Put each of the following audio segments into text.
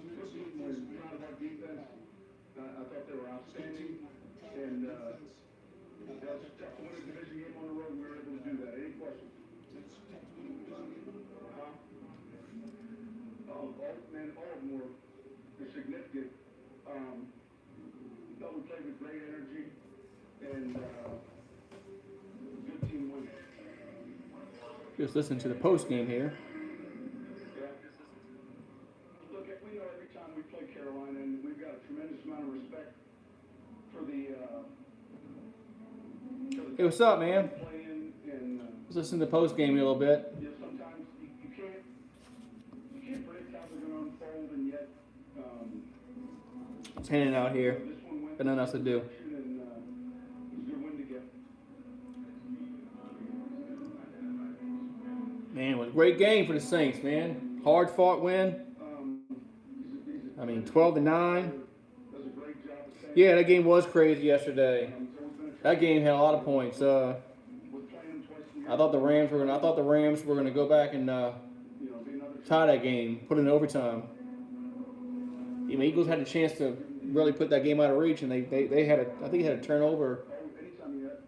Good team was proud of our defense. I thought they were outstanding. And that's tough to win a division game on the road. We were able to do that. Any questions? Man, all of them were significant. Thought we played with great energy and good team win. Just listen to the post game here. Yeah. Look, we know every time we play Carolina, and we've got a tremendous amount of respect for the. Hey, what's up, man? Playing and. Let's listen to the post game here a little bit. Yeah, sometimes you can't predict how they're going to unfold, and yet. Just hanging out here. This one went. Got nothing else to do. And it was a good win to get. Man, it was a great game for the Saints, man. Hard fought win. I mean, 12-9. Yeah, that game was crazy yesterday. That game had a lot of points. I thought the Rams were gonna go back and tie that game, put it in overtime. The Eagles had a chance to really put that game out of reach, and they had I think they had a turnover.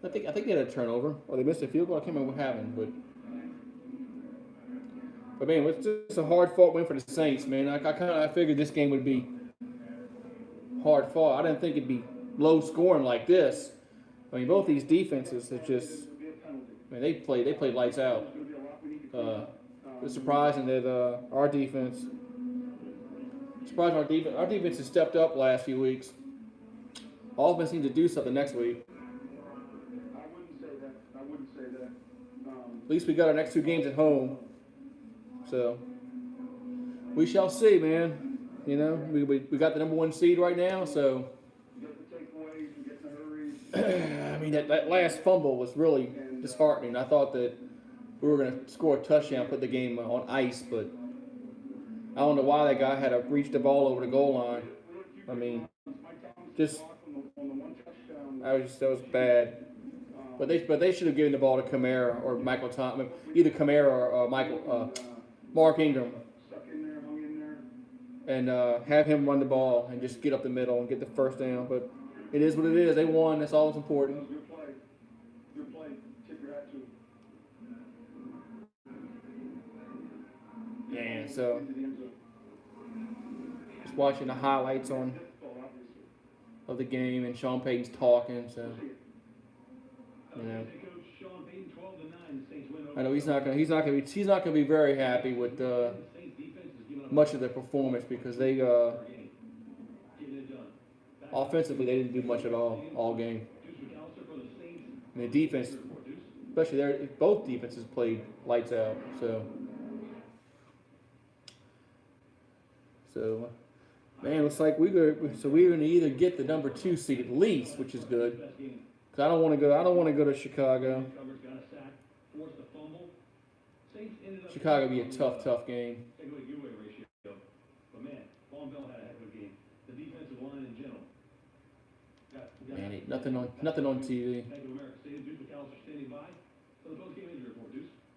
I think they had a turnover, or they missed a field goal. I can't remember what happened, but man, it was just a hard fought win for the Saints, man. I figured this game would be hard fought. I didn't think it'd be low scoring like this. I mean, both these defenses are just, man, they played lights out. It's surprising that our defense has stepped up last few weeks. Offense needs to do something next week. I wouldn't say that. At least we got our next two games at home. So we shall see, man. You know, we got the number 1 seed right now, so. I mean, that last fumble was really disheartening. I thought that we were going to score a touchdown, put the game on ice, but I don't know why that guy had to reach the ball over the goal line. I mean, that was bad. But they should have given the ball to Kamara or Michael Thomas, either Kamara or Mark Ingram, and have him run the ball and just get up the middle and get the first down. But it is what it is. They won. That's all that's important. Good play. Tip your hat to. Yeah, so just watching the highlights of the game, and Sean Payton's talking, so you know. I know he's not gonna be very happy with much of their performance, because they offensively they didn't do much at all game. I mean, the defense, especially both defenses played lights out. So man, looks like we're gonna either get the number 2 seed at least, which is good. Cause I don't want to go to Chicago. Chicago be a tough game. Man, nothing on TV.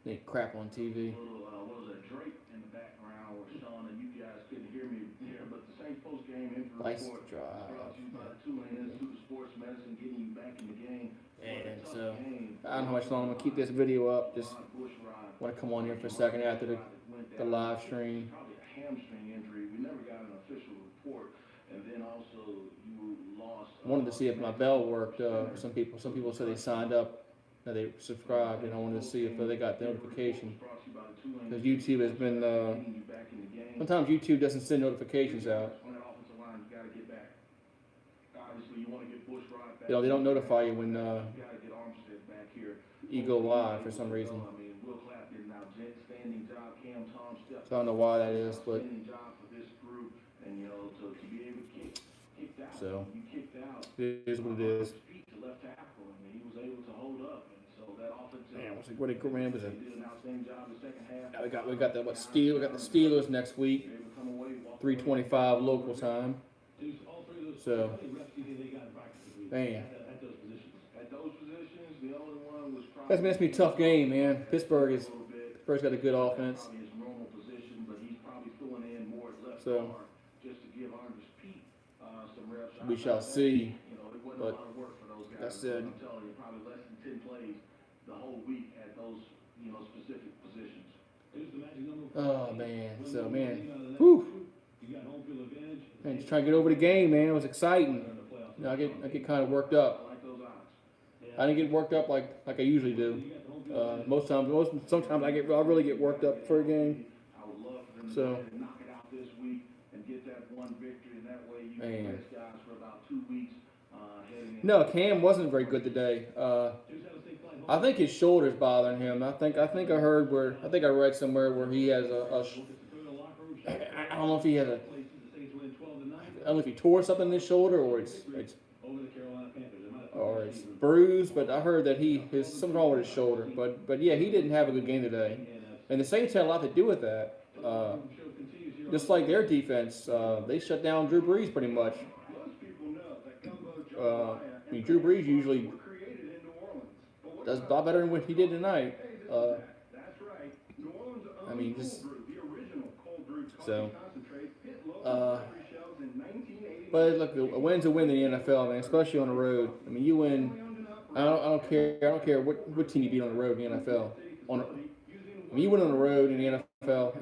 They crap on TV. What was that, Drake in the background, or Sean, and you guys couldn't hear me here, but the Saints post-game injury report brought to you by Tulane Super Sports Medicine, getting you back in the game. And so, I don't know how much longer I'm going to keep this video up. Just want to come on here for a second after the live stream. Probably a hamstring injury. We never got an official report. And then also, you lost. I wanted to see if my bell worked for some people. Some people said they signed up, that they subscribed, and I wanted to see if they got the notification. Because YouTube has been, sometimes YouTube doesn't send notifications out. They don't notify you when you go live for some reason. So I don't know why that is, but so it is what it is. Man, what a good man was it? Now we got the Steelers next week, 3:25 local time. So, man, that's gonna be a tough game, man. Pittsburgh's got a good offense. So, we shall see. You know, it wasn't But a lot of work for those guys. that's it. I'm telling you, probably less than 10 plays the whole week at those, you know, specific positions. Oh man, so man, whew. Man, just trying to get over the game, man. It was exciting. You know, I get kind of worked up. I like those odds. I didn't get worked up like I usually do. Sometimes I really get worked up for a game. I would love for them So, to knock it out this week and get that one victory, and that way you can man. rest guys for about 2 weeks heading in. No, Cam wasn't very good today. I think his shoulder's bothering him. I think I read somewhere where he has I don't know if he has a. I don't know if he tore something in his shoulder or it's bruised, but I heard that there's something wrong with his shoulder. But yeah, he didn't have a good game today, and the Saints had a lot to do with that. Just like their defense, they shut down Drew Brees pretty much. I mean, Drew Brees usually does a lot better than what he did tonight. I mean, just so. But look, a win's a win in the NFL, man, especially on the road. I mean, you win. I don't care what team you beat on the road in the NFL. I mean, you win on the road in the NFL.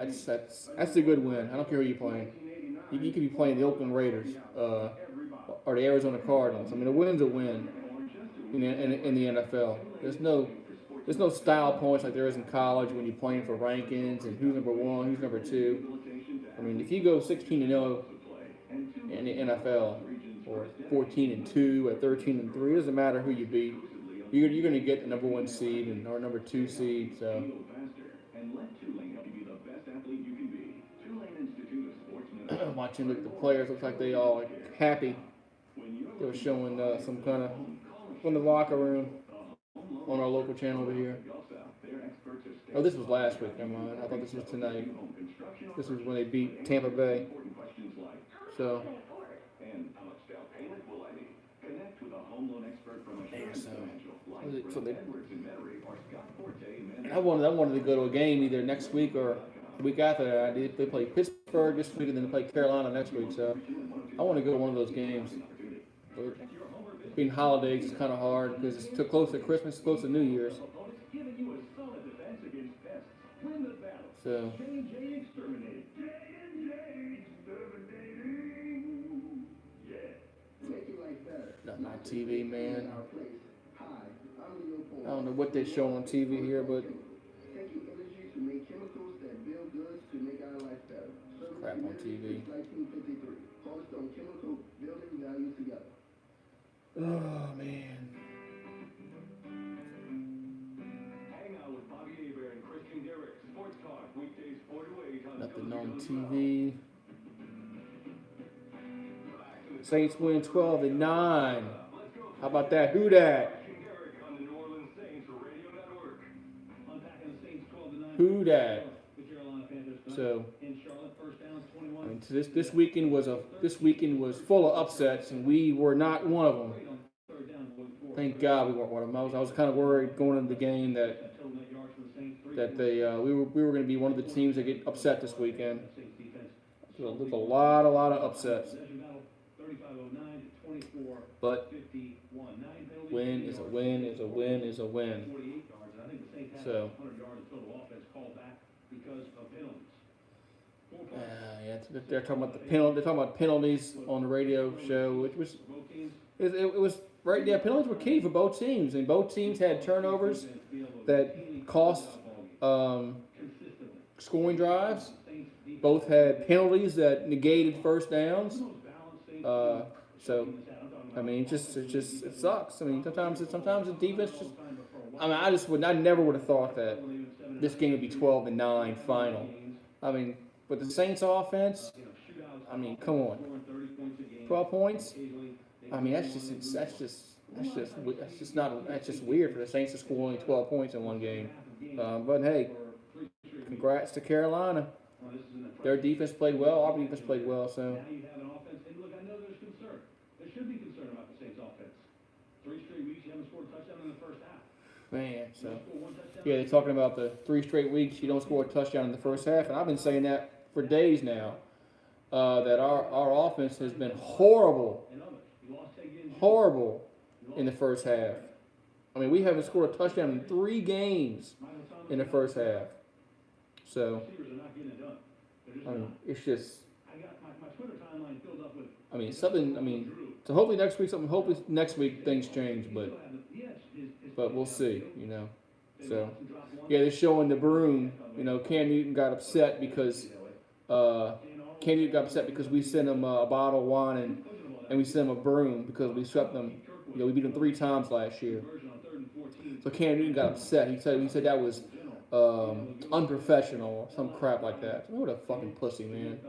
That's a good win. I don't care who you're playing. You could be playing the Oakland Raiders or the Arizona Cardinals. I mean, a win's a win in the NFL. There's no style points like there is in college when you're playing for rankings and who's number one, who's number two. I mean, if you go 16-0 in the NFL, or 14-2, or 13-3, it doesn't matter who you beat. You're going to get the number one seed or number two seed. So, watching the players look like they all happy. They were showing some kind of from the locker room on our local channel over here. Oh, this was last week. Never mind. I thought this was tonight. This was when they beat Tampa Bay. So. I wanted to go to a game either next week or the week after that. They play Pittsburgh this week and then they play Carolina next week. So I want to go to one of those games. But being holidays is kind of hard because it's too close to Christmas, close to New Year's. So. Not my TV, man. I don't know what they show on TV here, but crap on TV. Oh man. Nothing on TV. Saints win 12-9. How about that? Who that? Who that? So, I mean, this weekend was full of upsets, and we were not one of them. Thank God we weren't one of them. I was kind of worried going into the game that we were going to be one of the teams that get upset this weekend. So there's a lot of upsets. But win is a win is a win is a win. So yeah, they're talking about the penalty. They're talking about penalties on the radio show, which was it was right. Yeah, penalties were key for both teams, and both teams had turnovers that cost scoring drives. Both had penalties that negated first downs. So, I mean, it sucks. I mean, sometimes the defense just. I mean, I never would have thought that this game would be 12-9 final. I mean, but the Saints offense. I mean, come on, 12 points. I mean, that's just weird for the Saints to score only 12 points in one game. But hey, congrats to Carolina. Their defense played well. Our defense played well. So. Man, so yeah, they're talking about the 3 straight weeks you don't score a touchdown in the first half, and I've been saying that for days now. That our offense has been horrible Horrible in the first half. I mean, we haven't scored a touchdown in 3 games in the first half. So, I mean, it's just, I mean, something, I mean, so hopefully next week things change, but we'll see, you know. So, yeah, they're showing the broom, you know, Cam Newton got upset because, we sent him a bottle of wine and we sent him a broom because we swept them, you know, we beat them 3 times last year. So Cam Newton got upset. He said that was unprofessional or some crap like that. What a fucking pussy, man.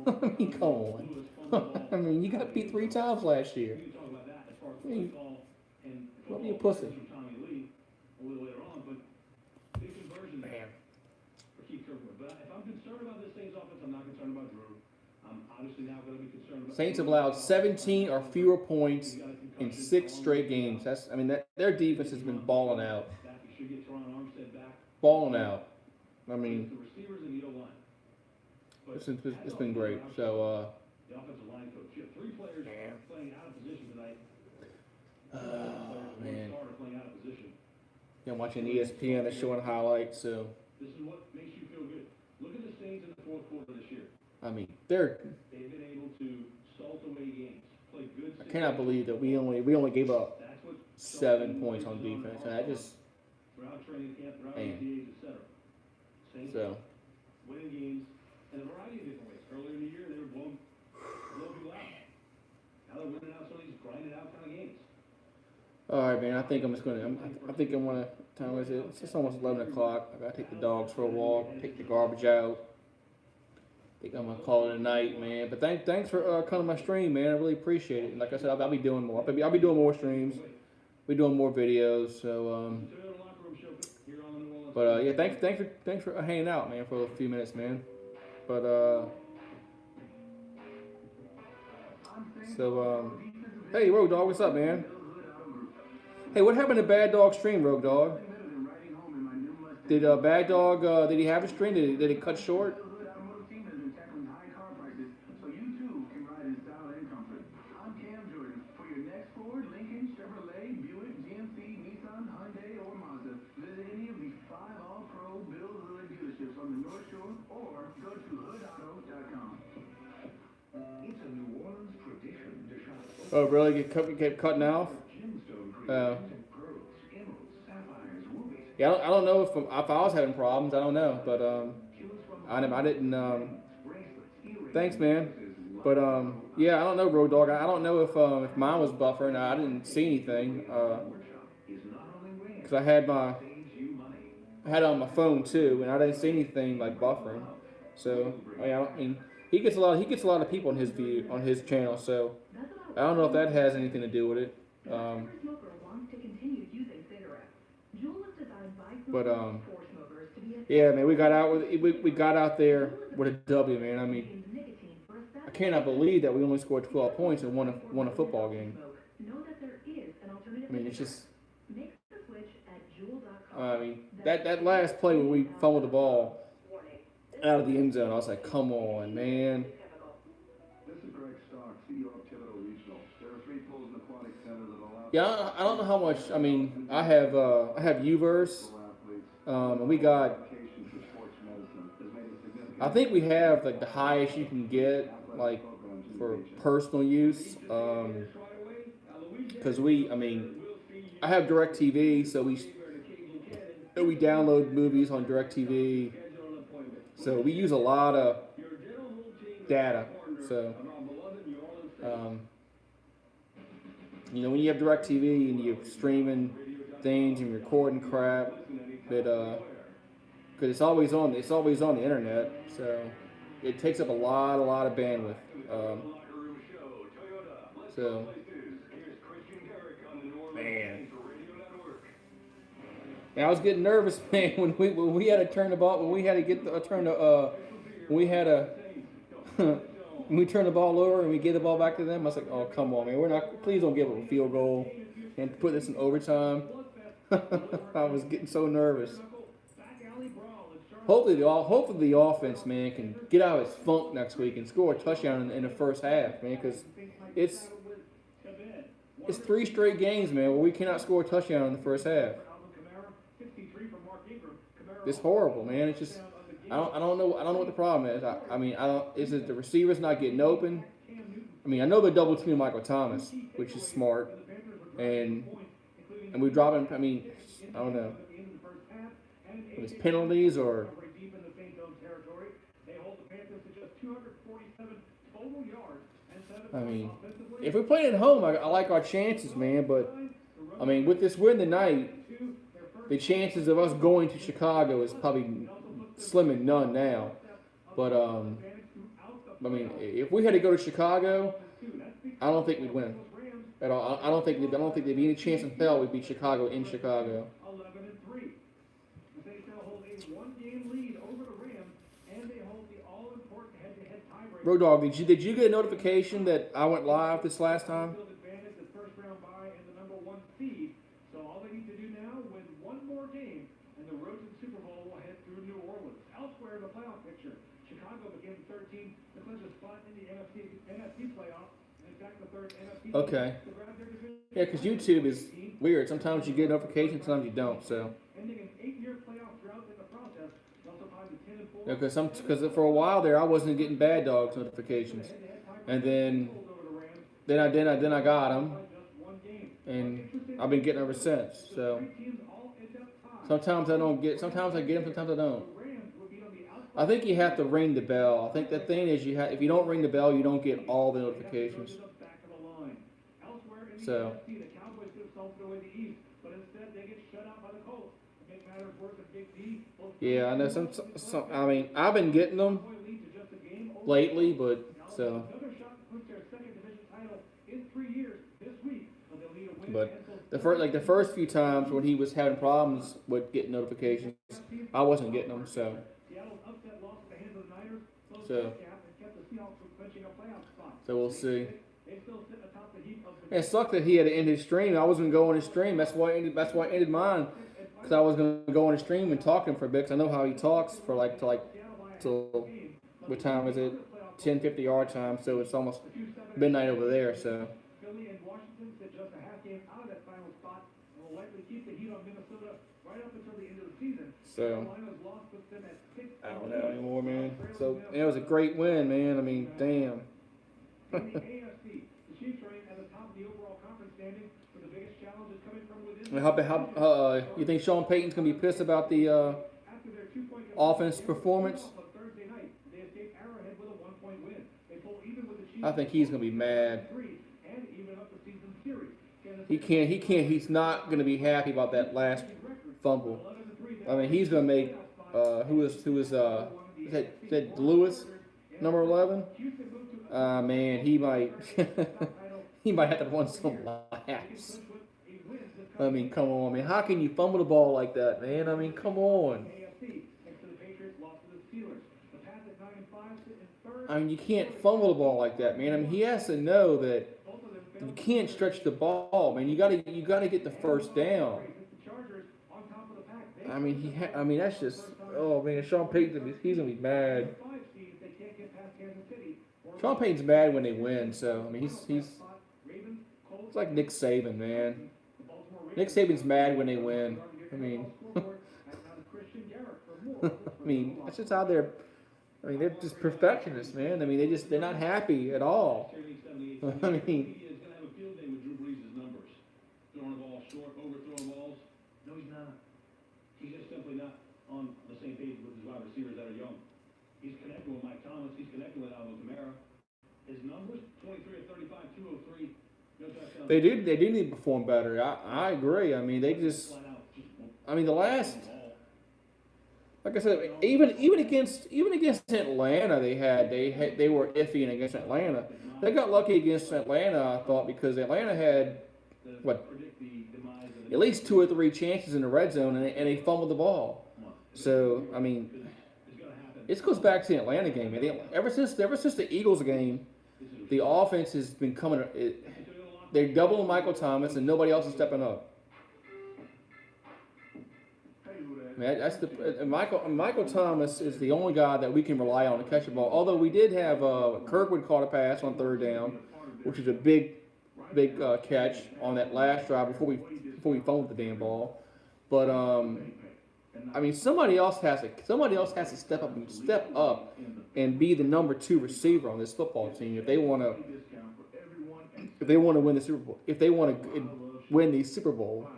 I mean, come on. I mean, you got beat 3 times last year. I mean, what are you, pussy? Man. Saints have allowed 17 or fewer points in 6 straight games. I mean, their defense has been balling out. Balling out. I mean, it's been great. So, man. Yeah, I'm watching ESPN. They're showing highlights. So, this is what makes you feel good. Look at the Saints in the fourth quarter this year. I mean, they've been able to salt away games, play good. I cannot believe that we only gave up 7 points on defense, and I just, man. So, winning games in a variety of different ways. Earlier in the year, they were blown people out. Now they're winning out some of these grinded out kind of games. All right, man. I think I'm gonna. Time is it? It's just almost 11 o'clock. I gotta take the dogs for a walk, take the garbage out. I think I'm gonna call it a night, man. But thanks for coming to my stream, man. I really appreciate it. And like I said, I'll be doing more. I'll be doing more streams. Be doing more videos. So But yeah, thanks for hanging out, man, for a few minutes, man. But hey, Rogue Dog, what's up, man? Hey, what happened to Bad Dog stream, Rogue Dog? Did Bad Dog did he have a stream? Did it cut short? Oh, really? Get cut now? Yeah, I don't know if I was having problems. I don't know, but I didn't. Thanks, man. But yeah, I don't know, Road Dog. I don't know if mine was buffering. I didn't see anything because I had it on my phone too, and I didn't see anything like buffering. So I mean, he gets a lot of people on his channel. So I don't know if that has anything to do with it. But yeah, man, we got out there with a W, man. I mean, I cannot believe that we only scored 12 points and won a football game. I mean, it's just. I mean, that last play when we fumbled the ball out of the end zone, I was like, come on, man. Yeah, I don't know how much. I mean, I have Uverse, and we got. I think we have like the highest you can get, like for personal use, because I have DirecTV, so we download movies on DirecTV, so we use a lot of data. So. You know, when you have DirecTV and you're streaming things and recording crap, because it's always on the internet, so it takes up a lot of bandwidth. So, man, I was getting nervous, man, when we had to turn the ball, when we had to when we turn the ball over and we get the ball back to them. I was like, oh, come on, man. Please don't give them a field goal and put this in overtime. I was getting so nervous. Hopefully the offense, man, can get out of its funk next week and score a touchdown in the first half, man, because It's 3 straight games, man, where we cannot score a touchdown in the first half. It's horrible, man. It's just I don't know what the problem is. I mean, I don't. Is it the receivers not getting open? I mean, I know they're double teaming Michael Thomas, which is smart, and we drop him. I mean, I don't know. It's penalties or. I mean, if we play at home, I like our chances, man. But I mean, with this win tonight, the chances of us going to Chicago is probably slim and none now. But I mean, if we had to go to Chicago, I don't think we'd win at all. I don't think there'd be any chance in hell we'd beat Chicago in Chicago. Road Dog, did you get a notification that I went live this last time? Okay. Yeah, because YouTube is weird. Sometimes you get notifications, sometimes you don't. So. Yeah, because for a while there, I wasn't getting Bad Dogs notifications, and then I got them, and I've been getting them ever since. So sometimes I don't get. Sometimes I get them. Sometimes I don't. I think you have to ring the bell. I think the thing is if you don't ring the bell, you don't get all the notifications. So. Yeah, I know some. I mean, I've been getting them lately, but so. But the first few times when he was having problems with getting notifications, I wasn't getting them. So we'll see. It sucked that he had to end his stream. I wasn't going to stream. That's why I ended mine. Because I was going to go on the stream and talk to him for a bit. Because I know how he talks for till what time is it? 10:50 our time. So it's almost midnight over there. So. So I don't know anymore, man. So it was a great win, man. I mean, damn. How you think Sean Payton's gonna be pissed about the offense performance? I think he's gonna be mad. He can't. He's not gonna be happy about that last fumble. I mean, he's gonna make who is that Lewis, number 11? Man, he might he might have to run some laps. I mean, come on, man. How can you fumble the ball like that, man? I mean, come on. I mean, you can't fumble the ball like that, man. I mean, he has to know that you can't stretch the ball, man. You gotta get the first down. I mean, I mean, that's just. Oh man, Sean Payton, he's gonna be mad. Sean Payton's mad when they win, so I mean, he's it's like Nick Saban, man. Nick Saban's mad when they win. I mean, I mean that's just how they're. I mean, they're just perfectionists, man. I mean, they're not happy at all. I mean. He's just simply not on the same page with his wide receivers that are young. He's connecting with Mike Thomas. He's connecting with Alvin Kamara. His numbers, 23 of 35, 203. They do need to perform better. I agree. I mean, they just. I mean, the last. Like I said, even against Atlanta, they were iffy against Atlanta. They got lucky against Atlanta, I thought, because Atlanta had at least 2 or 3 chances in the red zone, and they fumbled the ball. So I mean, it goes back to the Atlanta game. Man. Ever since the Eagles game, the offense has been coming. They're doubling Michael Thomas, and nobody else is stepping up. Man, that's Michael Thomas is the only guy that we can rely on to catch the ball. Although we did have Kirkwood caught a pass on 3rd down, which is a big big catch on that last drive before we fumbled the damn ball. But I mean, somebody else has to step up and be the number 2 receiver on this football team if they want to win the Super Bowl. If they want to win the Super Bowl,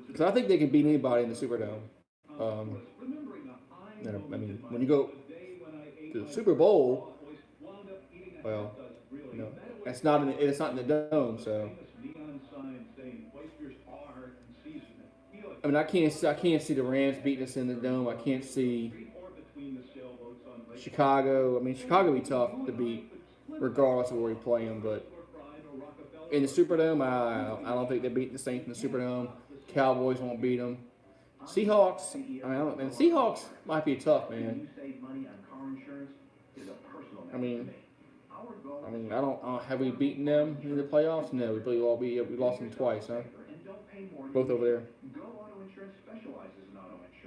because I think they can beat anybody in the Superdome. I mean, when you go to the Super Bowl, well, it's not in the dome, so. I mean, I can't see the Rams beating us in the dome. I can't see Chicago. I mean, Chicago would be tough to beat, regardless of where we play them. But in the Superdome, I don't think they beat the Saints in the Superdome. Cowboys won't beat them. Seahawks. And Seahawks might be tough, man. I mean, I don't. Have we beaten them in the playoffs? No, we lost them twice, huh? Both over there.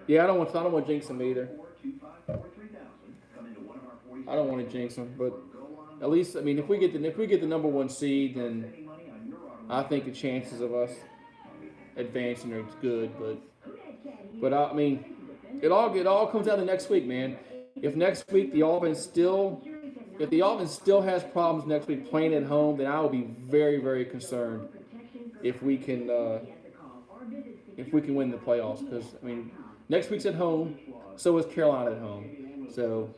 Yeah, I don't want to jinx them either. I don't want to jinx them, but at least, I mean, if we get the number 1 seed, then I think the chances of us advancing are good. But I mean, it all comes down to next week, man. If next week the offense still has problems next week playing at home, then I will be very, very concerned if we can win the playoffs. Because I mean, next week's at home, so is Carolina at home. So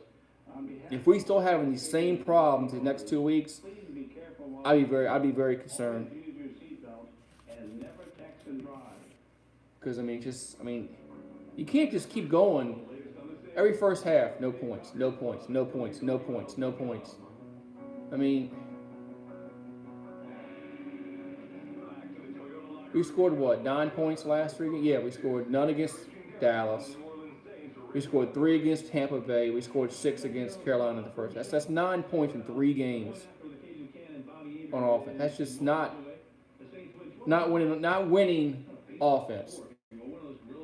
if we still having these same problems the next 2 weeks, I'd be very concerned. Because I mean, you can't just keep going. Every first half, no points, no points, no points, no points, no points. I mean, we scored what, 9 points last 3 games? Yeah, we scored none against Dallas. We scored 3 against Tampa Bay. We scored 6 against Carolina in the first. That's 9 points in 3 games on offense. That's just not winning offense.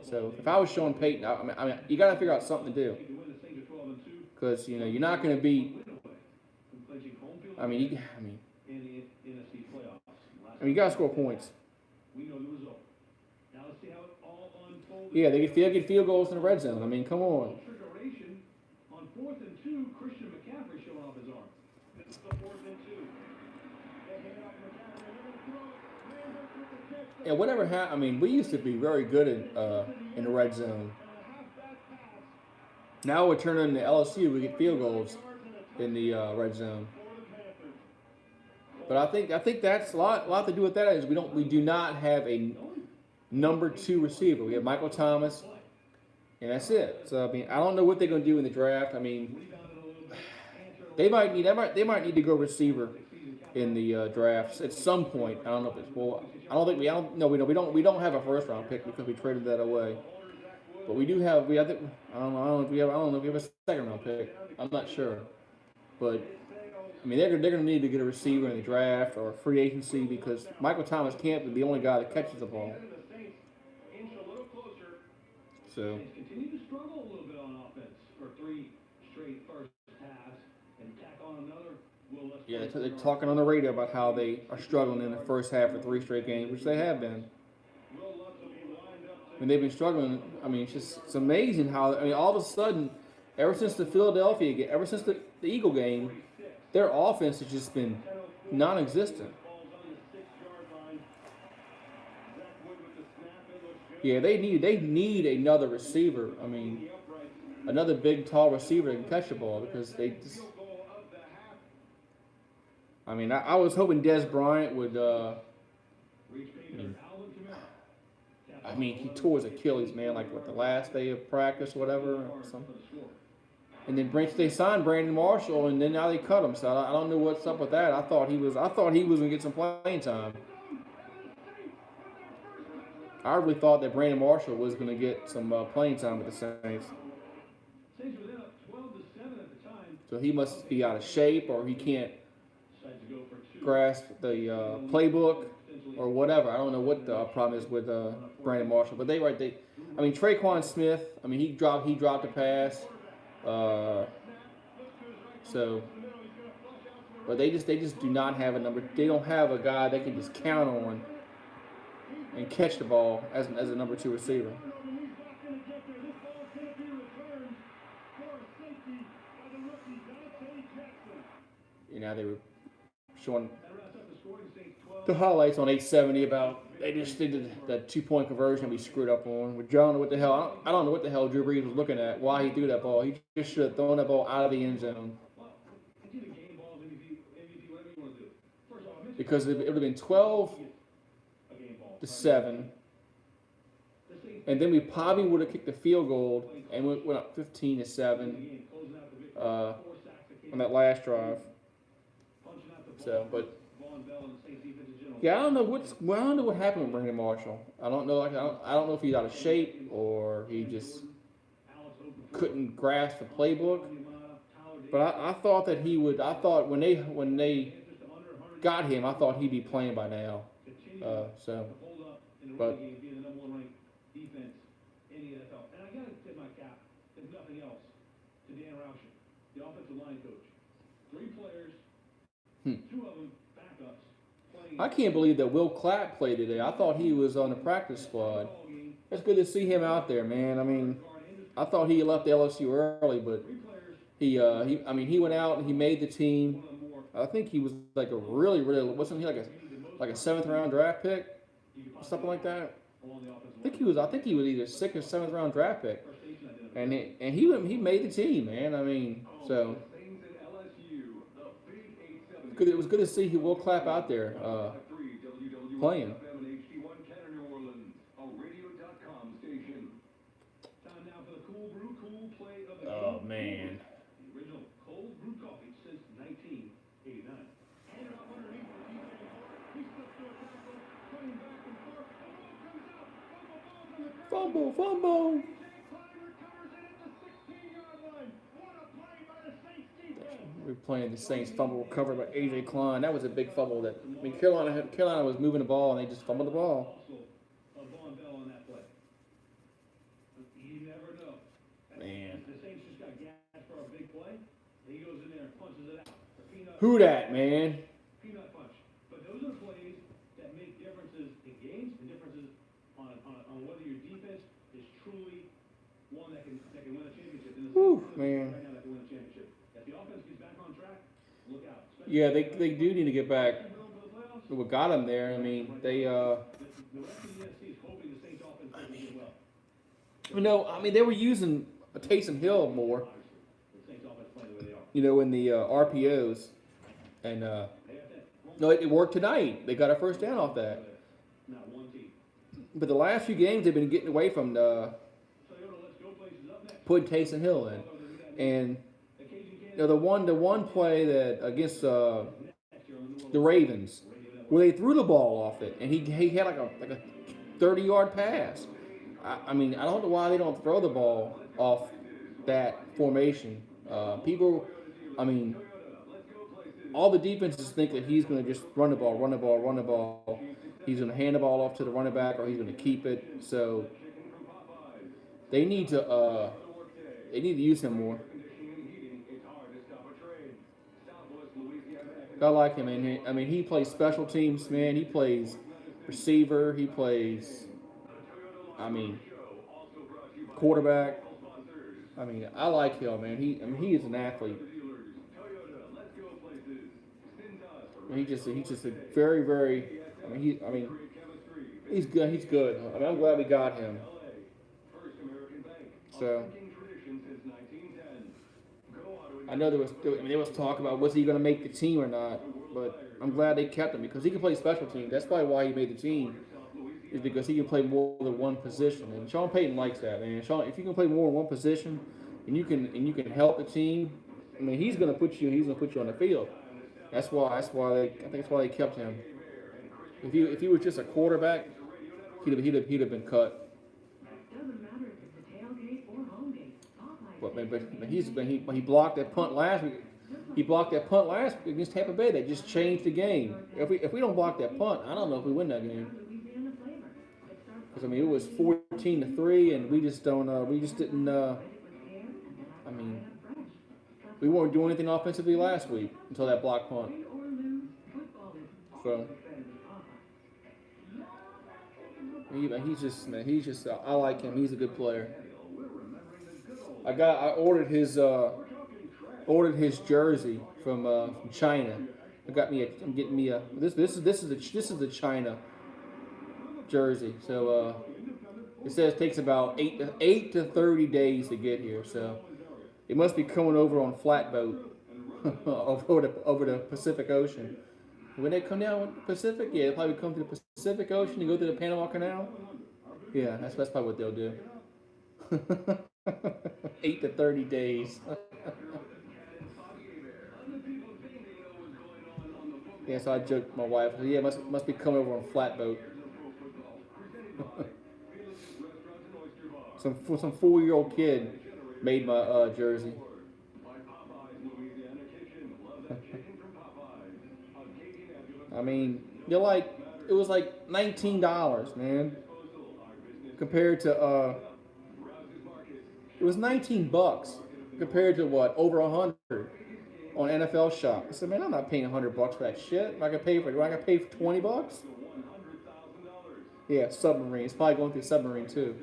So if I was Sean Payton, I mean, you got to figure out something to do, because you're not going to beat. I mean, you got to score points. Yeah, they get field goals in the red zone. I mean, come on. Yeah, whatever happened. I mean, we used to be very good in the red zone. Now we're turning into LSU. We get field goals in the red zone. But I think that's a lot to do with that. Is we do not have a number 2 receiver. We have Michael Thomas, and that's it. So I mean, I don't know what they're going to do in the draft. I mean, they might need to go receiver in the drafts at some point. I don't know if it's we don't have a first round pick because we traded that away. But we do have I don't know if we have a second round pick. I'm not sure. But I mean, they're going to need to get a receiver in the draft or free agency, because Michael Thomas can't be the only guy that catches the ball. So. Continue to struggle a little bit on offense for 3 straight first halves and tack on another. Yeah, they're talking on the radio about how they are struggling in the first half for 3 straight games, which they have been. I mean, they've been struggling. I mean, it's amazing how. I mean, all of a sudden, ever since the Eagle game, their offense has just been non-existent. Yeah, they need another receiver. I mean, another big, tall receiver that can catch the ball, because they just. I mean, I was hoping Des Bryant would. I mean, he tore his Achilles, man. Like the last day of practice, or whatever, or something. And then they signed Brandon Marshall, and then now they cut him. So I don't know what's up with that. I thought he was gonna get some playing time. I really thought that Brandon Marshall was going to get some playing time with the Saints. So he must be out of shape, or he can't grasp the playbook, or whatever. I don't know what the problem is with Brandon Marshall. But I mean, Traquan Smith. I mean, he dropped a pass. So but they just do not have a number. They don't have a guy they can just count on and catch the ball as a number 2 receiver. You know, they were showing the highlights on 870 about they just did the 2-point conversion we screwed up on. With John, what the hell? I don't know what the hell Drew Brees was looking at. Why he threw that ball? He just should have thrown that ball out of the end zone. Because it would have been 12-7, and then we probably would have kicked the field goal and we went up 15-7 on that last drive. So, but yeah, I don't know what happened with Brandon Marshall. I don't know. I don't know if he's out of shape or he just couldn't grasp the playbook. But I thought that he would. I thought when they got him, I thought he'd be playing by now. But I can't believe that Will Clapp played today. I thought he was on the practice squad. It's good to see him out there, man. I mean, I thought he left LSU early, but he went out and he made the team. I think he was like a really wasn't he like a 7th round draft pick, something like that. I think he was either 6th or 7th round draft pick, and he made the team, man. I mean, so it was good to see Will Clapp out there playing. Oh man. Fumble. We're playing the Saints fumble recovered by A.J. Klein. That was a big fumble. Carolina was moving the ball and they just fumbled the ball. Man. Who that, man? Whew, man. Yeah, they do need to get back. What got them there? I mean, they they were using Taysom Hill more. In the RPOs, and no, it worked tonight. They got a first down off that. But the last few games they've been getting away from putting Taysom Hill in, and the one play that against the Ravens where they threw the ball off it, and he had like a 30-yard pass. I mean, I don't know why they don't throw the ball off that formation. People, I mean, all the defenses think that he's going to just run the ball. He's going to hand the ball off to the running back, or he's going to keep it. So they need to use him more. I like him, man. I mean, he plays special teams, man. He plays receiver. He plays, quarterback. I mean, I like him, man. He is an athlete. He's just a very, very. He's good. He's good. I'm glad we got him. So I know there was talk about was he going to make the team or not, but I'm glad they kept him because he can play special teams. That's probably why he made the team, is because he can play more than one position. And Sean Payton likes that, man. Sean, if you can play more than one position, and you can help the team, he's going to put you on the field. That's why they kept him. If he was just a quarterback, he'd have been cut. But he blocked that punt last week. He blocked that punt last week against Tampa Bay. That just changed the game. If we don't block that punt, I don't know if we win that game. Because it was 14-3, and we just didn't. We weren't doing anything offensively last week until that block punt. So he's just I like him. He's a good player. I ordered his jersey from China. I'm getting me a this is the China jersey. So it says it takes about 8 to 30 days to get here. So it must be coming over on flatboat over the Pacific Ocean. When they come down with the Pacific, yeah, they'll probably come to the Pacific Ocean and go through the Panama Canal. Yeah, that's probably what they'll do. 8 to 30 days. Yeah, so I joked my wife. Yeah, must be coming over on flatboat. some 4-year-old kid made my jersey. I mean, it was like $19, man. Compared to it was $19 compared to what, over $100 on NFL Shop. I said, man, I'm not paying $100 for that shit. Do I gotta pay for $20? Yeah, submarine. It's probably going through submarine too.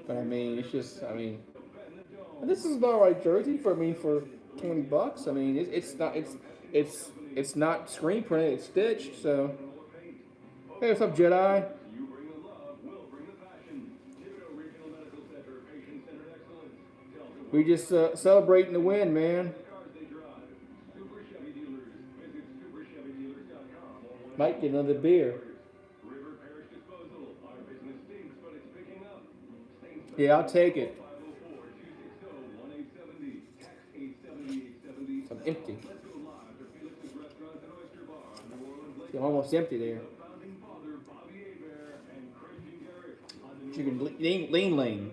But I mean, it's just, this is about right jersey for $20. I mean, it's not screen printed, it's stitched. So, hey, what's up, Jedi? We just celebrating the win, man. Might get another beer. Yeah, I'll take it. I'm empty. See, I'm almost empty there. Chicken lean.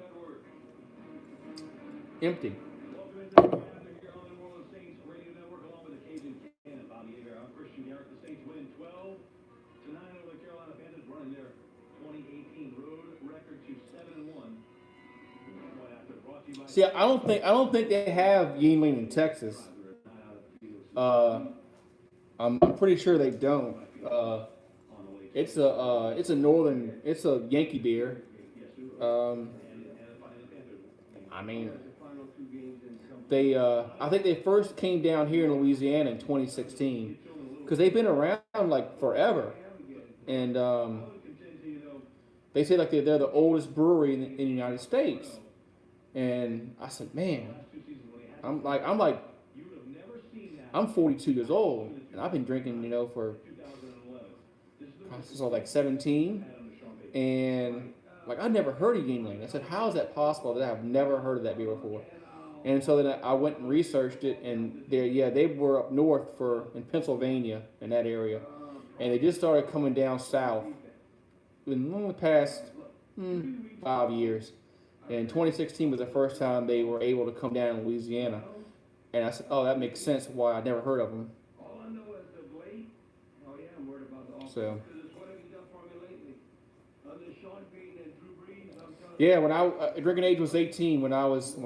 Empty. See, I don't think they have Yingling in Texas. I'm pretty sure they don't. It's a Yankee beer. I think they first came down here in Louisiana in 2016 because they've been around like forever, and they say like they're the oldest brewery in the United States. And I said, man, I'm 42 years old, and I've been drinking, for since I was like 17, and I never heard of Yingling. I said, how is that possible that I've never heard of that beer before? And so then I went and researched it, and they were up north in Pennsylvania, in that area, and they just started coming down south in the past 5 years. And 2016 was the first time they were able to come down in Louisiana. And I said, oh, that makes sense why I never heard of them. So. Yeah, when drinking age was 18. When I was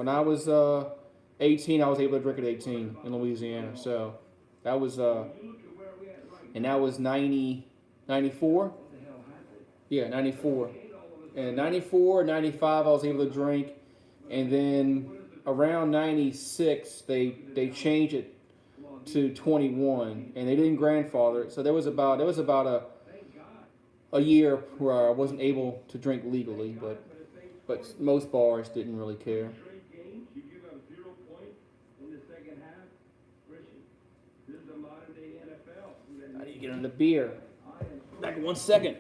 18, I was able to drink at 18 in Louisiana. So that was and that was 94. Yeah, 94. And 94, 95, I was able to drink, and then around 96, they changed it to 21, and they didn't grandfather it. So there was about a year where I wasn't able to drink legally, but most bars didn't really care. I need to get on the beer. Back in 1 second.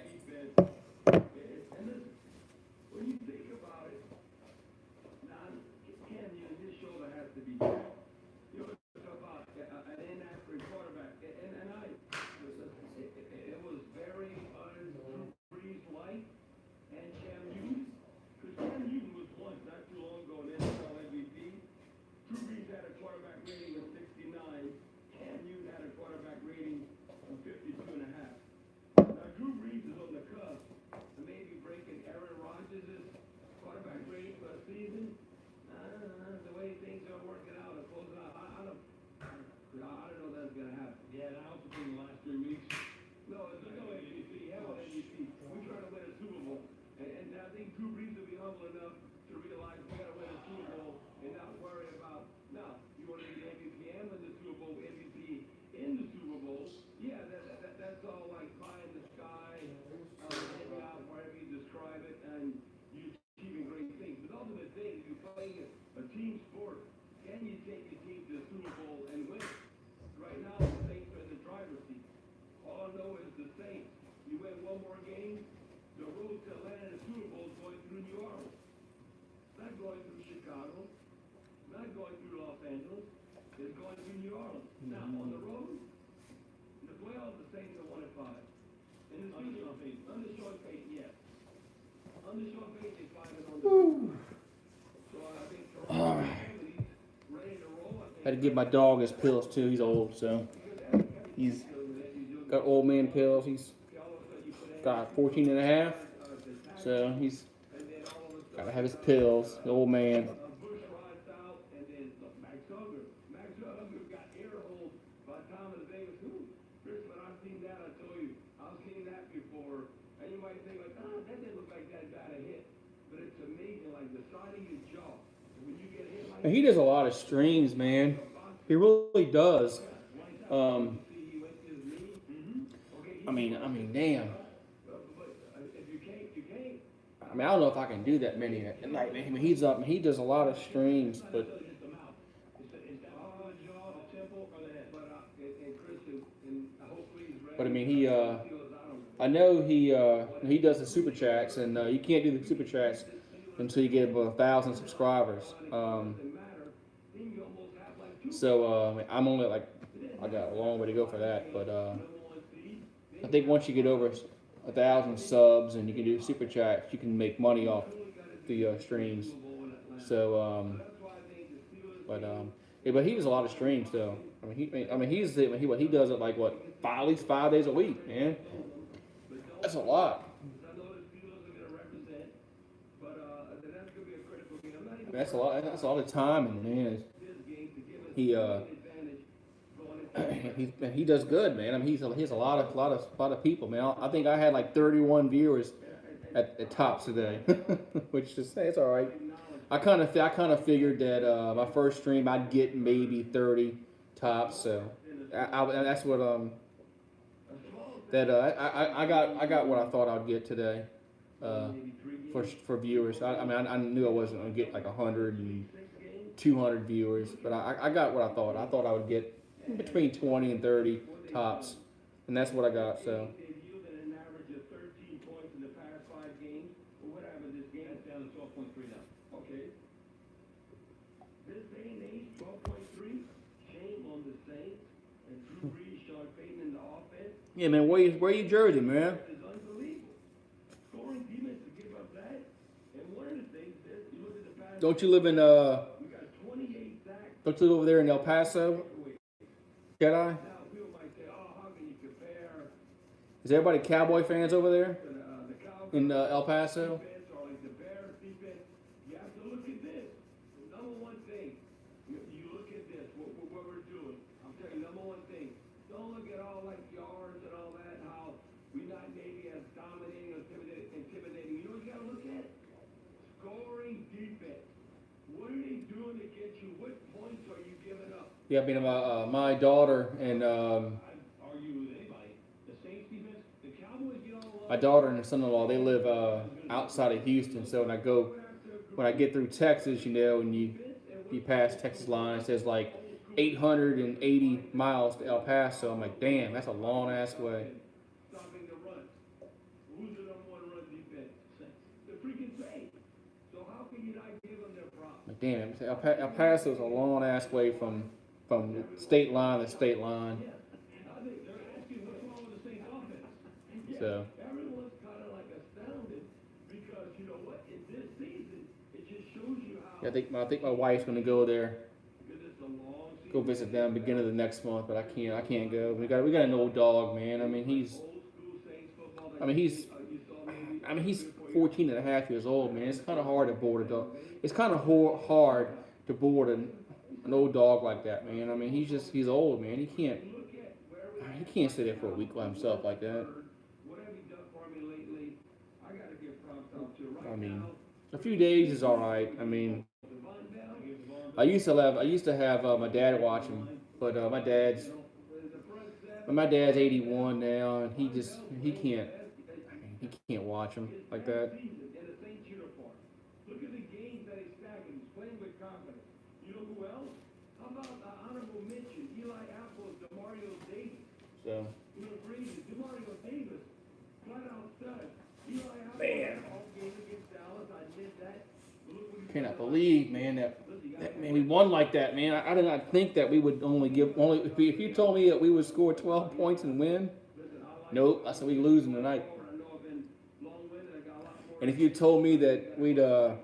had an output in the last 3 weeks. No MVP. Hell MVP. We try to win a Super Bowl. And I think Drew Brees will be humble enough to realize we got to win a Super Bowl and not worry about, no, you want to be the MVP and win the Super Bowl, MVP in the Super Bowl. Yeah, that's all like pie in the sky, hanging out, whatever you describe it, and you achieving great things. But the ultimate thing, you're playing a team sport. Can you take your team to the Super Bowl and win? Right now, the Saints are in the driver's seat. All I know is the Saints. You win one more game, the road to Atlanta in the Super Bowl is going through New Orleans. Not going through Chicago. Not going through Los Angeles. It's going through New Orleans. Now, on the road, in the playoffs, the Saints are 1-5. In the season, under Sean Payton, yes. Under Sean Payton, they 5-0 on the road. So I think family's ready to roll. Had to give my dog his pills too. He's old, so he's got old man pills. He's got 14 and a half, so he's got to have his pills. The old man. Bush rides out, and then Max Hugger. Max Hugger got air hold by Thomas Davis. Chris, when I've seen that, I told you, I've seen that before. And you might think, like, oh, that didn't look like that got a hit. But it's amazing, like the side of your jaw. When you get hit like And he does a lot of streams, man. He really does. I mean, damn. I mean, I don't know if I can do that many at night, man. I mean, he's up and he does a lot of streams, but I mean, I know he does the super chats, and you can't do the super chats until you get above 1,000 subscribers. So I'm only I got a long way to go for that, but I think once you get over 1,000 subs and you can do super chats, you can make money off the streams. So, yeah, but he does a lot of streams though. I mean, he does it like what, at least 5 days a week, man. That's a lot. That's a lot. That's a lot of time, and man, he does good, man. I mean, he has a lot of people, man. I think I had like 31 viewers at tops today, which is it's all right. I kind of figured that my first stream I'd get maybe 30 tops, so that's what I got what I thought I'd get today for viewers. I mean, I knew I wasn't gonna get like 100 and 200 viewers, but I got what I thought. I thought I would get between 20 and 30 tops, and that's what I got. So. Yeah, man, where you Jersey, man? Don't you live in don't you live over there in El Paso? Jedi? Is everybody Cowboy fans over there in El Paso? Yeah, I mean, my daughter and my daughter and her son-in-law, they live outside of Houston. So when I get through Texas, you know, and you pass Texas line, it says like 880 miles to El Paso. I'm like, damn, that's a long ass way. Like, damn, El Paso is a long ass way from state line to state line. So. Everyone's kind of like astounded because you know what? In this season, it just shows you how. Yeah, I think my wife's gonna go there. Go visit them beginning of the next month, but I can't go. We got an old dog, man. I mean he's 14 and a half years old, man. It's kind of hard to board a dog. It's kind of hard to board an old dog like that, man. I mean he's old, man. He can't. he can't sit there for a week by himself like that. What have you done for me lately? I gotta give props out to right I mean, now. a few days is all right. I mean, Devon Bell, I used to have my dad watch him, but my dad's 81 now, and he can't. I mean, he can't watch him like that. season in a Saints uniform. Look at the games that he's stacking. He's playing with confidence. You know who else? How about honorable mention? Eli Apple's DeMario Davis. So You know, crazy. DeMario Davis, flat out stud. Eli Apple Man. all game against Dallas. I admit that. But look what he cannot did. believe, man, that man we won like that, man. I did not think that we would only if you told me that we would score 12 points and win. Nope, I said we losing tonight. I know I've been long-winded. I got a lot more. And if you told me that we'd Right now,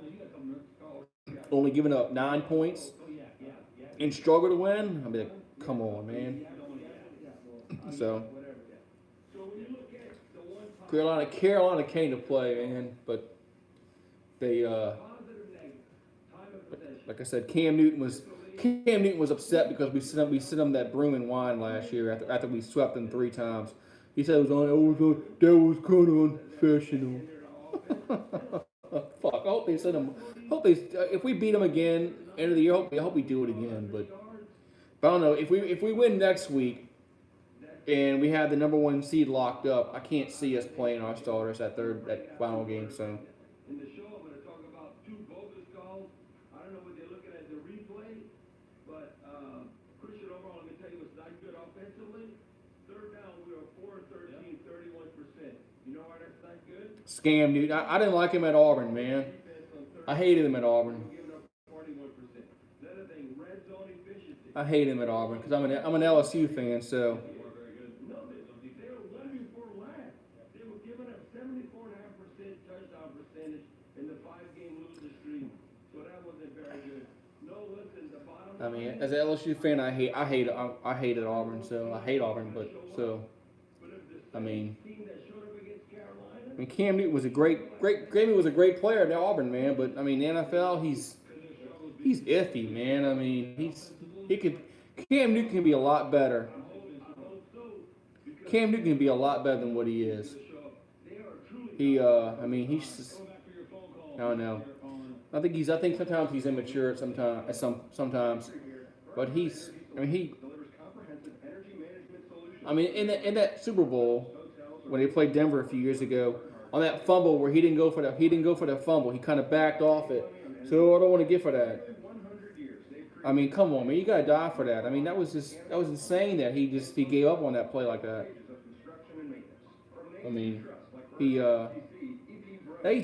you got some. only given up 9 points and struggle to win, I'd be like, come on, man. So So when you look at the one Carolina came to play, man, but they positive, negative, time of possession. like I said, Cam Newton was upset because we sent him that broom and wine last year after we swept them 3 times. He said that was kind of unprofessional. Fuck! I hope they send him. If we beat them again end of the year, I hope we do it again. But I don't know if we win next week and we have the number 1 seed locked up. I can't see us playing our starters that final game. So. In the show, I'm going to talk about 2 bogus calls. I don't know what they're looking at the replay, but Christian overall, let me tell you, was not good offensively. Third down, we were 4-13, 31%. You know why that's not good? Scam, dude. I didn't like him at Auburn, man. I hated him at Auburn. Giving up 41%. Another thing, red zone efficiency. I hate him at Auburn because I'm an LSU fan. So No, they were 1 before last. They were giving up 74.5% touchdown percentage in the 5-game losing streak. So that wasn't very good. No, listen, the bottom I mean, as an LSU fan, I hated Auburn. So I hate Auburn, but so I mean. team that showed up against Carolina, I mean, Cam Newton was a great player at Auburn, man. But I mean, the NFL, he's iffy, man. I mean, Cam Newton can be a lot better. Cam Newton can be a lot better than what he is. I mean, he's just, I don't know. I think sometimes he's immature sometimes, but I mean, in that Super Bowl when they played Denver a few years ago, on that fumble where he didn't go for the fumble, he kind of backed off it. So I don't want to get for that. I mean, come on, man, you gotta die for that. I mean, that was insane that he gave up on that play like that. I mean, he's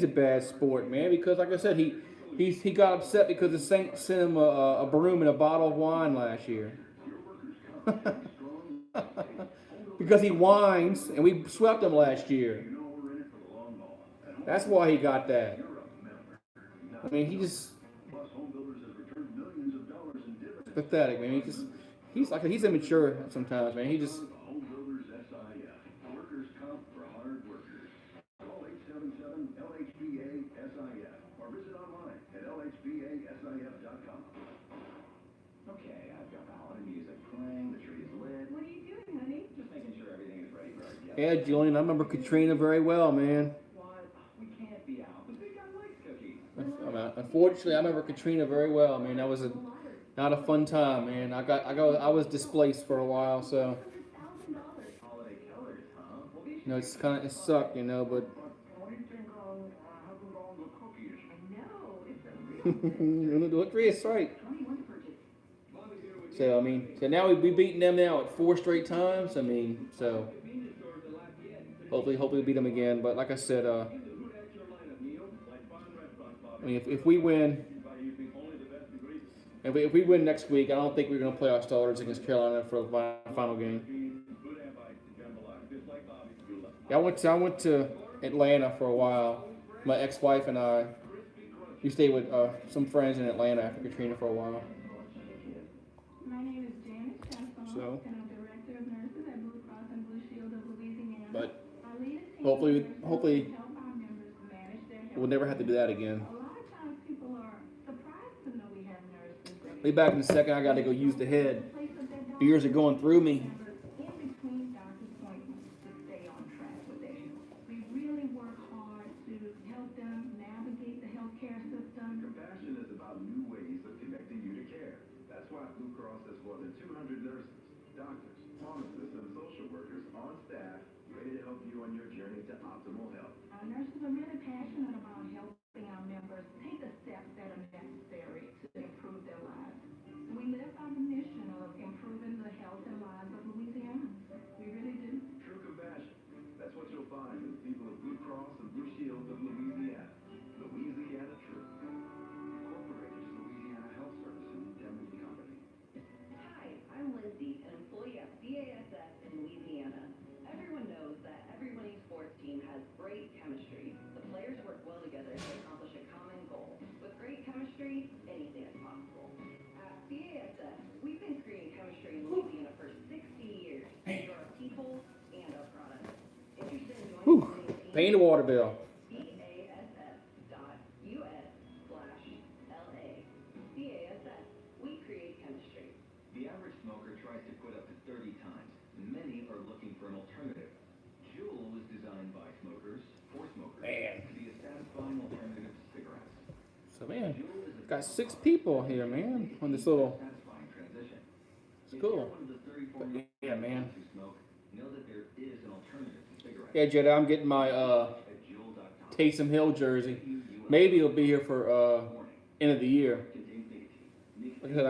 a bad sport, man, because like I said, he got upset because the Saints sent him a broom and a bottle of wine last year. Because he whines, and we swept him last year. That's why he got that. I mean, he's pathetic, man. He's immature sometimes, man. He just. Okay, I've got the holiday music playing, the tree is lit. What are you doing, honey? Just making sure everything is ready for our guests. Yeah, Julian, I remember Katrina very well, man. What? We can't be out. The big guy likes cookies. Unfortunately, I remember Katrina very well, man. That was not a fun time, man. I was displaced for a while, so Holiday colors, huh? Well, these you know it sucked, you know, but what do you think having all the cookies? I know, it's a real Three is right. 21 to purchase. So I mean, so now we beaten them now at 4 straight times. I mean, so hopefully we beat them again. But like I said, I mean, if we win, if we win next week, I don't think we're going to play our starters against Carolina for the final game. Yeah, I went to Atlanta for a while. My ex-wife and I. We stayed with some friends in Atlanta after Katrina for a while. My name is Janice Chasson, So. and I'm Director of Nurses at Blue Cross and Blue Shield of Louisiana. But I lead a team hopefully- of nurses hopefully to help our members manage their health. we'll never have to do that again. A lot of times people are surprised to know we have nurses. Be back in a second. I got to go use the head. Place of their Beers are going through me. members in between on staff, ready to help you on your journey to optimal health. Our nurses are really passionate about helping our members take the steps that are necessary to improve their lives. We live by the mission of improving the health and lives of Louisianans. We really do. True compassion. That's what you'll find in the people of Blue Cross and Blue Shield of Louisiana. Louisiana True. Incorporated is Louisiana Health Service and Indemnity Company. Hi, I'm Lindsay, an employee at BASF in Louisiana. Everyone knows that every winning sports team has great chemistry. The players work well together to accomplish a common goal. With great chemistry, anything is possible. At BASF, we've been creating chemistry in Louisiana for 60 years through our people and our products. Interested in joining Whew. the winning team? Paying the water bill. BASF.us/LA. BASF, we create chemistry. The average smoker tries to quit up to 30 times. Many are looking for an alternative. Juul was designed by smokers, for smokers, Man. to be a satisfying alternative to cigarettes. So, man, Juul is a got 6 people here, man, on this little. satisfying transition. It's If cool. you're one of the 34 But, million yeah, man. who smoke, know that there is an alternative to cigarettes. Yeah, Jedi, I'm getting my At Juul.com. Taysom Hill jersey. Maybe it'll be here for end of the year. Contains nicotine. Like I said,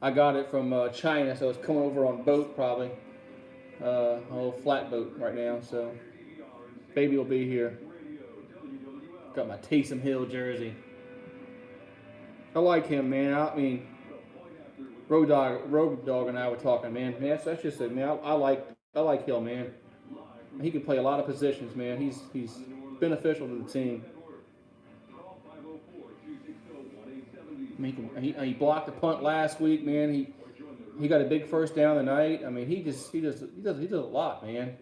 I got it from China, so it's coming over on boat probably. A little flatboat right now, so baby will be here. Got my Taysom Hill jersey. I like him, man. I mean, Road Dog and I were talking, man. That's just it, man. I like Hill, man. He can play a lot of positions, man. He's beneficial to the team. I mean, he blocked the punt last week, man. He got a big first down tonight. I mean, he does a lot, man.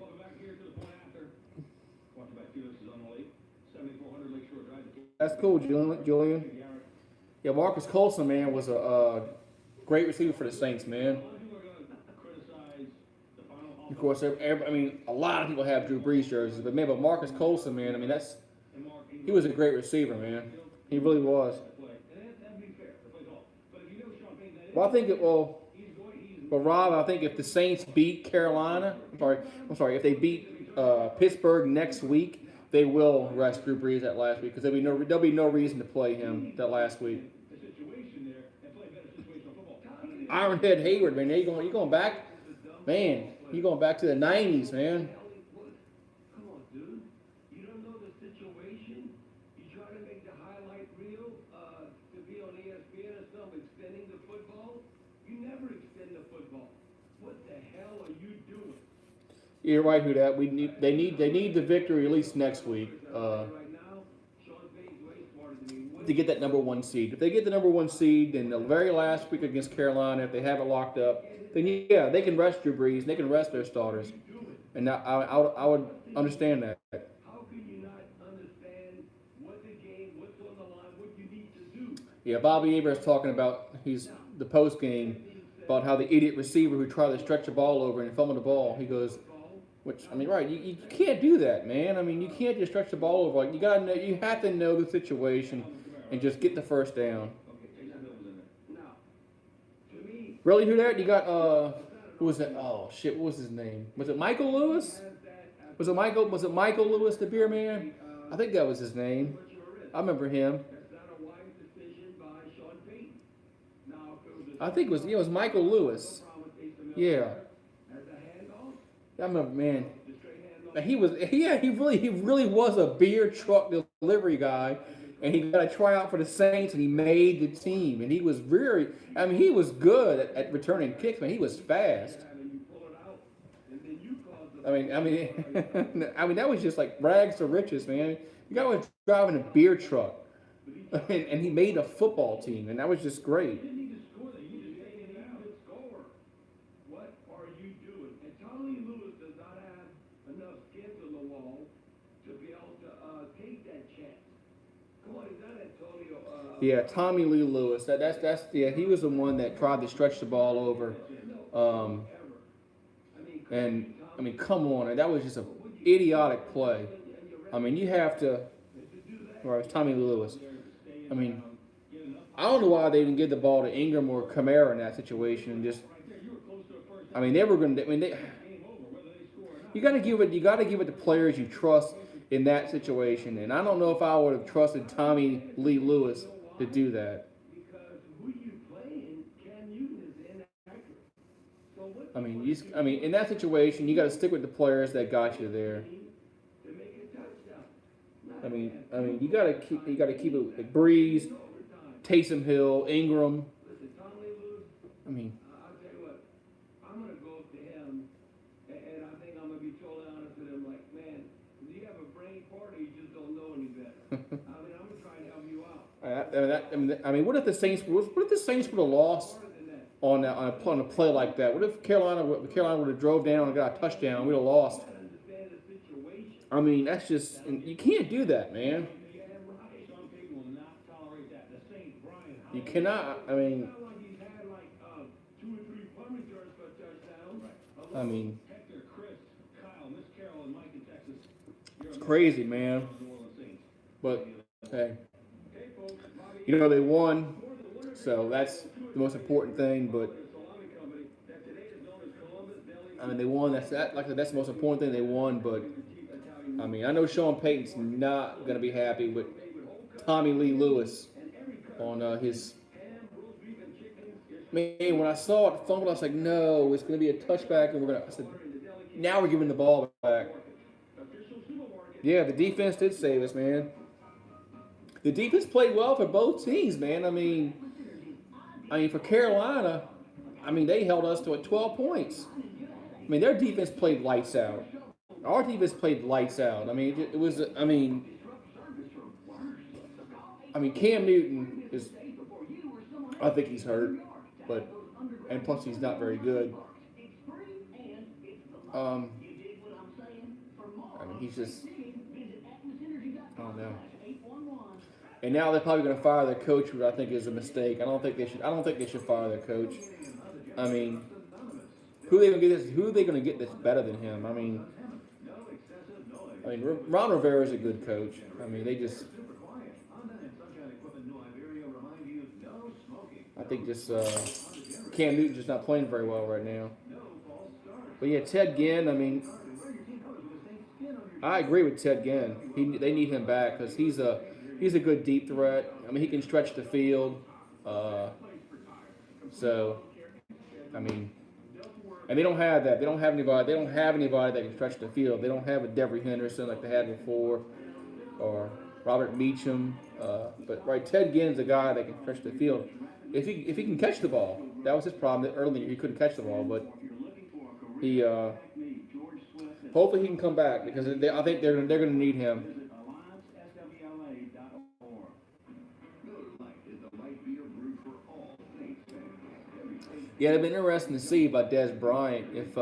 That's cool, Julian. Yeah, Marcus Colson, man, was a great receiver for the Saints, man. Of course, I mean, a lot of people have Drew Brees jerseys, but man, Marcus Colson, man, I mean, he was a great receiver, man. He really was. Well, I think but Rob, I think if the Saints beat Carolina, I'm sorry, if they beat Pittsburgh next week, they will rest Drew Brees that last week because there'll be no reason to play him that last week. Ironhead Hayward, man, you going back, man. You going back to the '90s, man. Come on, dude. You don't know the situation. You try to make the highlight reel to be on ESPN or something, extending the football. You never extend the football. What the hell are you doing? You're right, who that? They need the victory at least next week Right now, Sean Payton's way smarter than me. to get that number 1 seed. If they get the number 1 seed, then the very last week against Carolina, if they have it locked up, then yeah, they can rest Drew Brees and they can rest their starters, and I would understand that. How can you not understand what the game, what's on the line, what you need to do? Yeah, Bobby Abrams talking about the post game about how the idiot receiver who tried to stretch the ball over and fumble the ball. He goes, which I mean, right? You can't do that, man. I mean, you can't just stretch the ball over. Like you have to know the situation and just get the first down. Really, who that? You got who was that? Oh shit, what was his name? Was it Michael Lewis? Was it Michael Lewis, the beer man? I think that was his name. I remember him. I think it was Michael Lewis. Yeah. I remember, man. He really was a beer truck delivery guy, and he got a tryout for the Saints, and he made the team, and he was he was good at returning kicks, man. He was fast. I mean, that was just like rags to riches, man. The guy was driving a beer truck, and he made a football team, and that was just great. What are you doing? And Tommy Lewis does not have enough skins on the wall to be able to take that chance. Come on, he's not Antonio. Yeah, Tommy Lee Lewis. He was the one that tried to stretch the ball over. And I mean, come on, that was just an idiotic play. I mean, you have to. Or it's Tommy Lee Lewis. I mean, I don't know why they didn't give the ball to Ingram or Kamara in that situation. And just, I mean, they were going to. I mean, You got to give it to players you trust in that situation. And I don't know if I would have trusted Tommy Lee Lewis to do that. Because who you playing, Cam Newton is inaccurate. So what I mean, in that situation, you got to stick with the players that got you there. to make a touchdown? I mean, you got to keep it like Breeze, Taysom Hill, Ingram. Listen, Tom Lee Lewis, I mean, I'll tell you what, I'm going to go up to him, and I think I'm going to be totally honest with him, like, man, you have a brain part or you just don't know any better. I mean, I'm going to try and help you out. I mean, what if the Saints would have lost on a play like that? What if Carolina would have drove down and got a touchdown? We'd have lost. Understand the situation. I mean, that's just you can't do that, man. Some people will not tolerate that. The Saints, Brian. You cannot. I mean, It's not like he's had like 2 or 3 punt returns for touchdowns. I mean, Hector, Chris, Kyle, Miss Carol, and Mike in Texas. it's crazy, man. New Orleans Saints. But hey, Okay, folks. Bobby, you know they won, so that's the most important thing. But the salami company that today is known as Columbus Deli. I mean, they won. Like I said, that's the most important thing. They won, but I mean, I know Sean Payton's not gonna be happy with Tommy Lee Lewis on his. Man, when I saw it fumble, I was like, no, it's gonna be a touchback, and I said, now we're giving the ball back. Yeah, the defense did save us, man. The defense played well for both teams, man. I mean, for Carolina, I mean, they held us to 12 points. I mean, their defense played lights out. Our defense played lights out. I mean, it was. I mean, Cam Newton is. I think he's hurt, and plus he's not very good. I mean, he's just. I don't know. And now they're probably going to fire their coach, which I think is a mistake. I don't think they should fire their coach. I mean, who are they going to get that's better than him? I mean, Ron Rivera is a good coach. I mean, they just. I think just Cam Newton's just not playing very well right now. But yeah, Ted Ginn. I mean, I agree with Ted Ginn. They need him back because he's a good deep threat. I mean, he can stretch the field. So, I mean, and they don't have that. They don't have anybody that can stretch the field. They don't have a Devery Henderson like they had before, or Robert Meacham. But right, Ted Ginn's a guy that can stretch the field. If he can catch the ball, that was his problem. That earlier he couldn't catch the ball, but he hopefully he can come back because I think they're going to need him. Yeah, it'd been interesting to see about Des Bryant if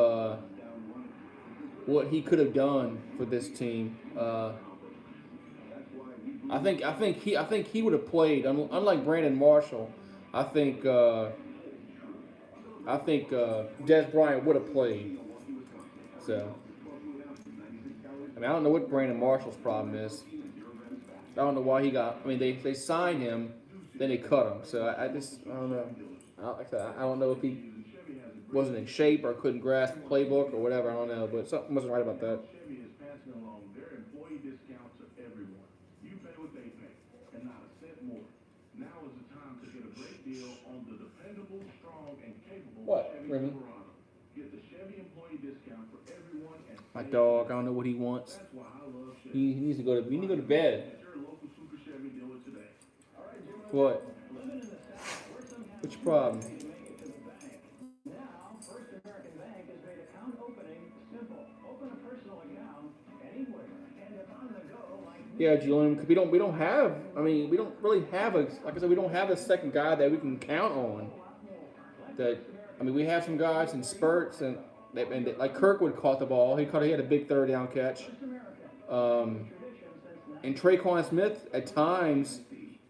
what he could have done for this team. I think he would have played. Unlike Brandon Marshall, I think Des Bryant would have played. So I don't know what Brandon Marshall's problem is. I don't know why he got. I mean, they signed him, then they cut him. So I don't know. I don't know if he wasn't in shape or couldn't grasp the playbook or whatever. I don't know, but something wasn't right about that. Chevy is passing along their employee discounts to everyone. You pay what they pay, and not a cent more. Now is the time to get a great deal on the dependable, strong, and capable Chevy Remy? Silverado. Get the Chevy employee discount for everyone. And My dog, I don't know what he wants. that's why I love Chevy. He needs to go to bed. At your local Super Chevy dealer today. What? What's your problem? Now, First American Bank has made account opening simple. Open a personal account anywhere, and if on the go, like Yeah, Julian, because we don't have. I mean, we don't really have a. Like I said, we don't have a second guy that we can count on. That I mean, we have some guys in spurts, and like Kirkwood caught the ball. He had a big third down catch. And Traquan Smith at times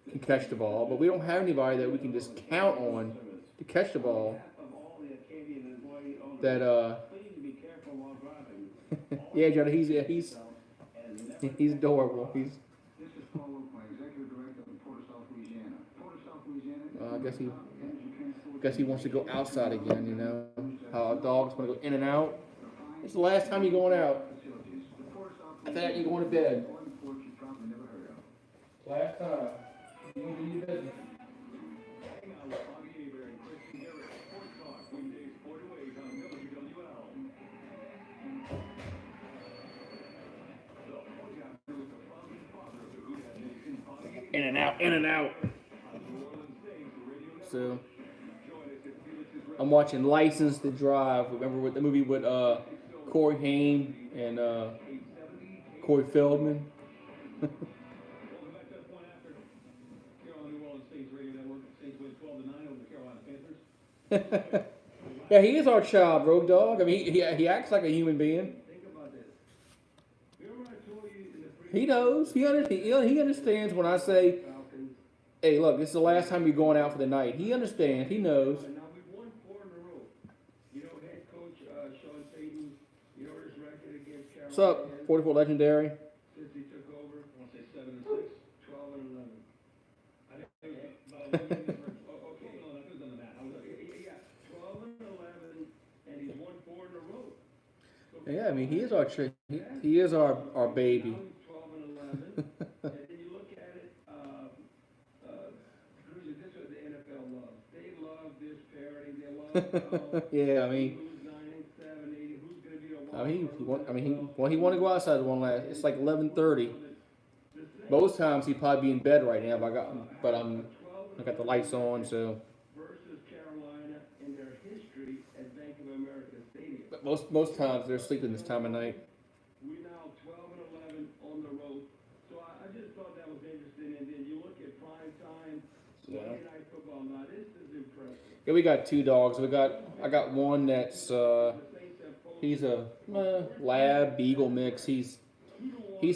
can catch the ball, but we don't have anybody that we can just count on to catch the ball. That yeah, Johnny, he's adorable. This is Paul Luke, my executive director of Port of South Louisiana. Port of South Louisiana. I guess he wants to go outside again. You know how dogs want to go in and out. It's the last time you're going out. facilities. The course After that, you're going to bed. one sport you probably never heard of. Last time. You want to do your business. Hang out with Bobby Aver and Kristen Garrett. Sports Talk, weekdays 4 to 8 on WWL. The forecaster is the founding father of the Houdat Nation, Bobby Aver. In and out, in and out. On New Orleans Saints Radio Network. So, Join us at Felix's I'm watching License to Drive. Remember with the movie with Corey Haim and Corey Feldman? Welcome back to the point after Carolina New Orleans Saints Radio Network. Saints win 12-9 over the Carolina Panthers. Yeah, he is our child, Road Dog. I mean, he acts like a human being. Think about this. Remember I told you in the pre- He knows. He understands when I say, Falcons. hey, look, this is the last time you're going out for the night. He understands. He knows. And now we've won 4 in a row. You know, head coach Sean Payton, you know his record against Carolina. What's up, is 44 Legendary? since he took over. I want to say 7-6, 12-11. I think it was about 11 years difference. Oh, okay, no, that was on the mat. I was yeah, 12-11, and he's won 4 in a row. So Yeah, I mean, he is our he is our baby. now he's 12-11, and then you look at it. This is what the NFL loves. They love this parity. They love. Yeah, I mean, Who's 9 and 7, 8, who's going to be the he wanted to go outside one last. It's like 11:30. Most times he'd probably be in bed right now, but I got the lights on, so. versus Carolina in their history at Bank of America Stadium. But most times they're sleeping this time of night. We now 12-11 on the road. So I just thought that was interesting. And then you look at prime time, Yeah. Monday Night Football. Now this is impressive. Yeah, we got 2 dogs. I got one that's The Saints have posted he's a lab beagle mix. He's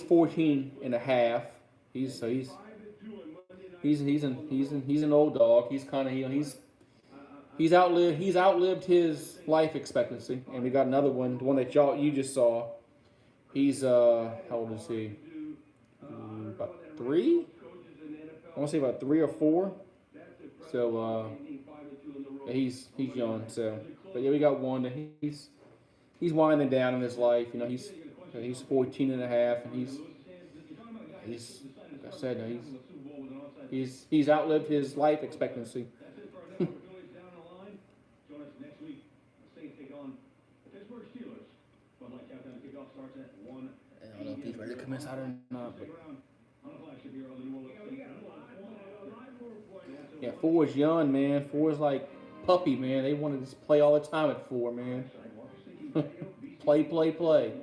14 and a half. He's 5-2 on Monday night. he's an old dog. He's kind of he's outlived his life expectancy. And we got another one, the one that you just saw. He's how old is he? About 3. I want to say about 3 or 4. So yeah, he's young. So, but yeah, we got one that he's winding down in his life. You know, he's 14 and a half, and he's like I said, he's outlived his life expectancy. That's it for our network affiliates down the line. Join us next week. The Saints take on the Pittsburgh Steelers. Bud Light Countdown kickoff starts at 1. I don't know if he's ready to come inside or not. But Stick around. On the flagship here on the New Orleans Saints. yeah, 4 is young, man. 4 is like puppy, man. They want to just play all the time at 4, man. play.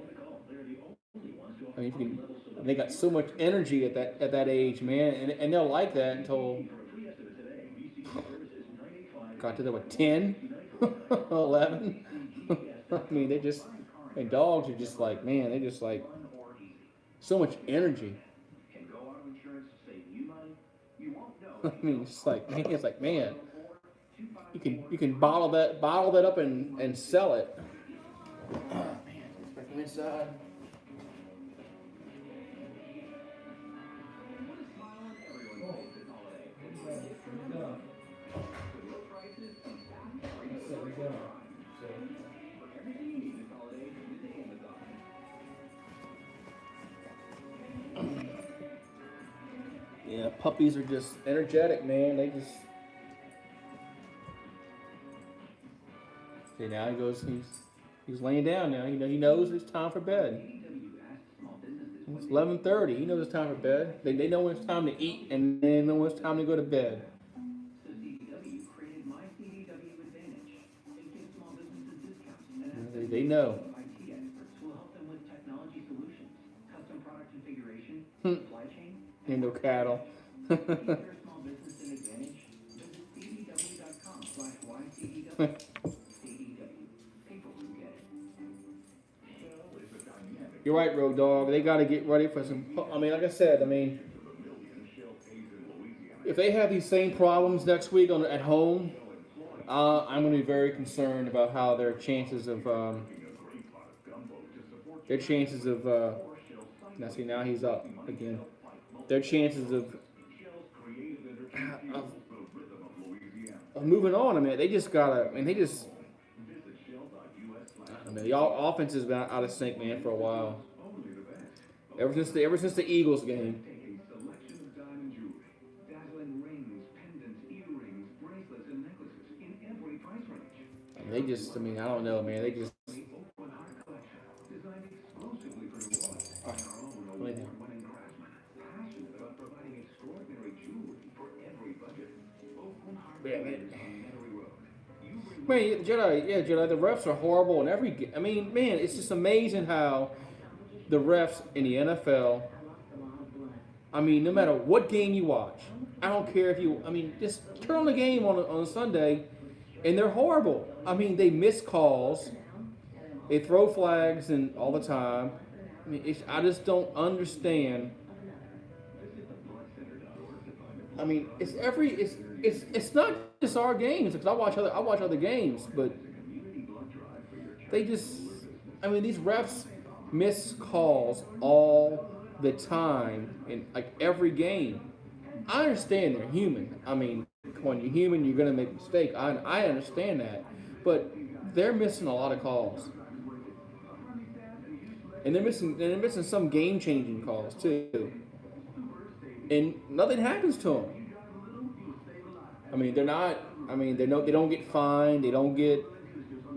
I mean, they got so much energy at that age, man, and they'll like that until got to the 10, 11. I mean, and dogs are just like, man, they just like so much energy. Can go auto insurance save you money? You won't know. I mean, it's like, man, you can bottle that up and sell it. Oh man, let's bring him inside. Yeah, puppies are just energetic, man. They just. See, now he's laying down now. You know, he knows it's time for bed. It's 11:30. He knows it's time for bed. They know when it's time to eat, and they know when it's time to go to bed. So CDW created My CDW Advantage. It gives small businesses discounts and They know. IT experts will help them with technology solutions, custom product configuration, supply chain. Ain't no cattle. If you're a small business in Advantage, visit cdw.com/ycdw. CDW, people who get it. You're right, Road Dog. They got to get ready for some. I mean, like I said, if they have these same problems next week at home, I'm going to be very concerned about how their chances of now see, now he's up again. Their chances of moving on. I mean, they just gotta. I mean, I mean, the offense has been out of sync, man, for a while. Only the best. Ever since the Eagles game. Take a selection of diamond jewelry, dazzling rings, pendants, earrings, bracelets, and necklaces in every price range. I mean, they just, I mean, I don't know, man. They just. The Open Heart Collection, designed exclusively for New Orleans by our own What is it? award-winning craftsmen, passionate about providing extraordinary jewelry for every budget. Open Heart Yeah, man. Jewelers on Metairie Road. You bring Man, Jedi, the refs are horrible in every game. I mean, man, it's just amazing how the refs in the NFL, I mean, no matter what game you watch, I don't care if you, I mean, just turn on the game on a Sunday, and they're horrible. I mean, they miss calls, they throw flags and all the time. I mean, I just don't understand. I mean, it's not just our games because I watch other games, but they just, I mean, these refs miss calls all the time in like every game. I understand they're human. I mean, when you're human, you're gonna make mistakes. I understand that, but they're missing a lot of calls, and they're missing some game-changing calls too. And nothing happens to them. I mean, they're not. I mean, they don't get fined. They don't get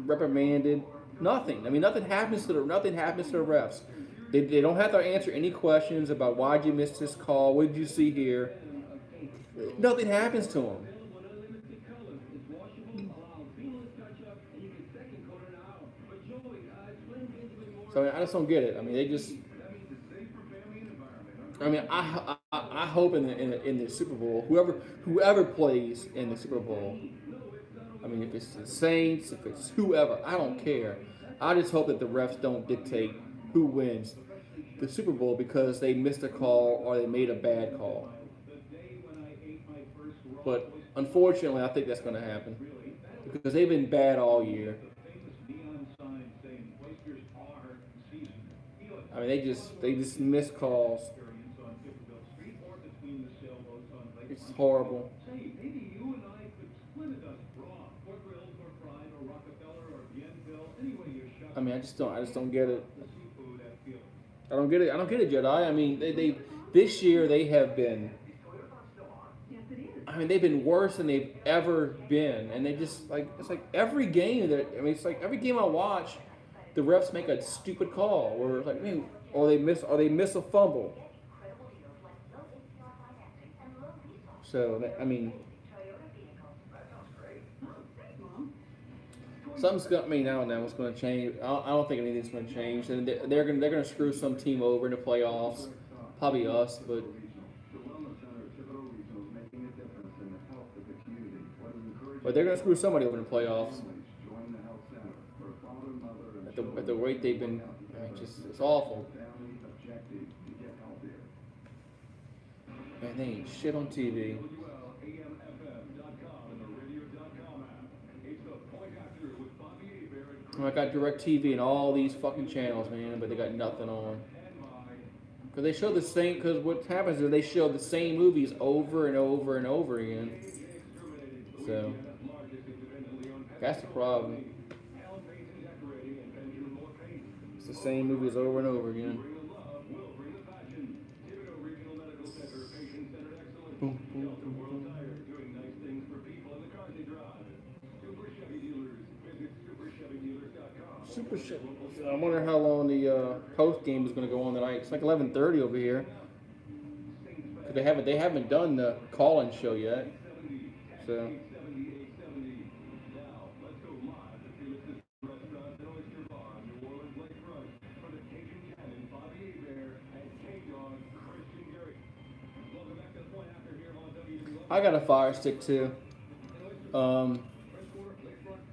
reprimanded. Nothing. I mean, nothing happens to the refs. They don't have to answer any questions about why'd you miss this call. What did you see here? Nothing happens to them. So I mean, I just don't get it. I mean, they just. I mean, I hope in the Super Bowl, whoever plays in the Super Bowl, I mean, if it's the Saints, if it's whoever, I don't care. I just hope that the refs don't dictate who wins the Super Bowl because they missed a call or they made a bad call. But unfortunately, I think that's going to happen because they've been bad all year. I mean, they just miss calls. It's horrible. I mean, I just don't get it. I don't get it, Jedi. I mean, they this year they have been. I mean, they've been worse than they've ever been, and they just it's like every game that I mean, it's like every game I watch, the refs make a stupid call, or it's like, I mean, or they miss a fumble. So I mean, something's going. I mean, I don't know what's going to change. I don't think anything's going to change, and they're going to screw some team over in the playoffs, probably us, but. But they're going to screw somebody over in the playoffs. At the rate they've been, I mean, it's awful. Man, they ain't shit on TV. I got DirecTV and all these fucking channels, man, but they got nothing on. Because they show the same, because what happens is they show the same movies over and over and over again. So, that's the problem. It's the same movies over and over again. Boom, boom, boom, boom. Super Chevy. I wonder how long the post game is going to go on tonight. It's like 11:30 over here. Cause they haven't done the call-in show yet. So. I got a Fire Stick too. I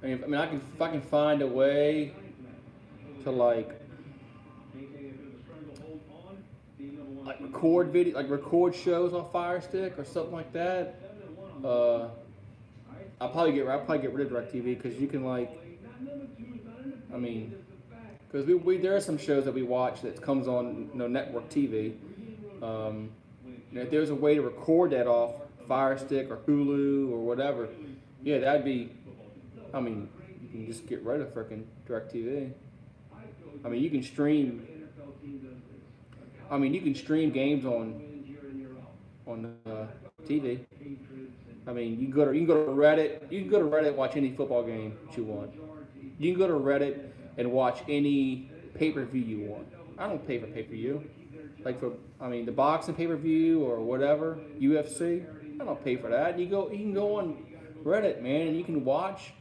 mean, if I can find a way to like record shows on Fire Stick or something like that. I'll probably get rid of DirecTV because you can because there are some shows that we watch that comes on network TV. And if there's a way to record that off Fire Stick or Hulu or whatever, yeah, that'd be. I mean, you can just get rid of freaking DirecTV. I mean, you can stream. I mean, you can stream games on TV. I mean, you can go to Reddit. You can go to Reddit and watch any football game that you want. You can go to Reddit and watch any pay-per-view you want. I don't pay for pay-per-view. Like the boxing pay-per-view or whatever, UFC. I don't pay for that. You can go on Reddit, man, and you can watch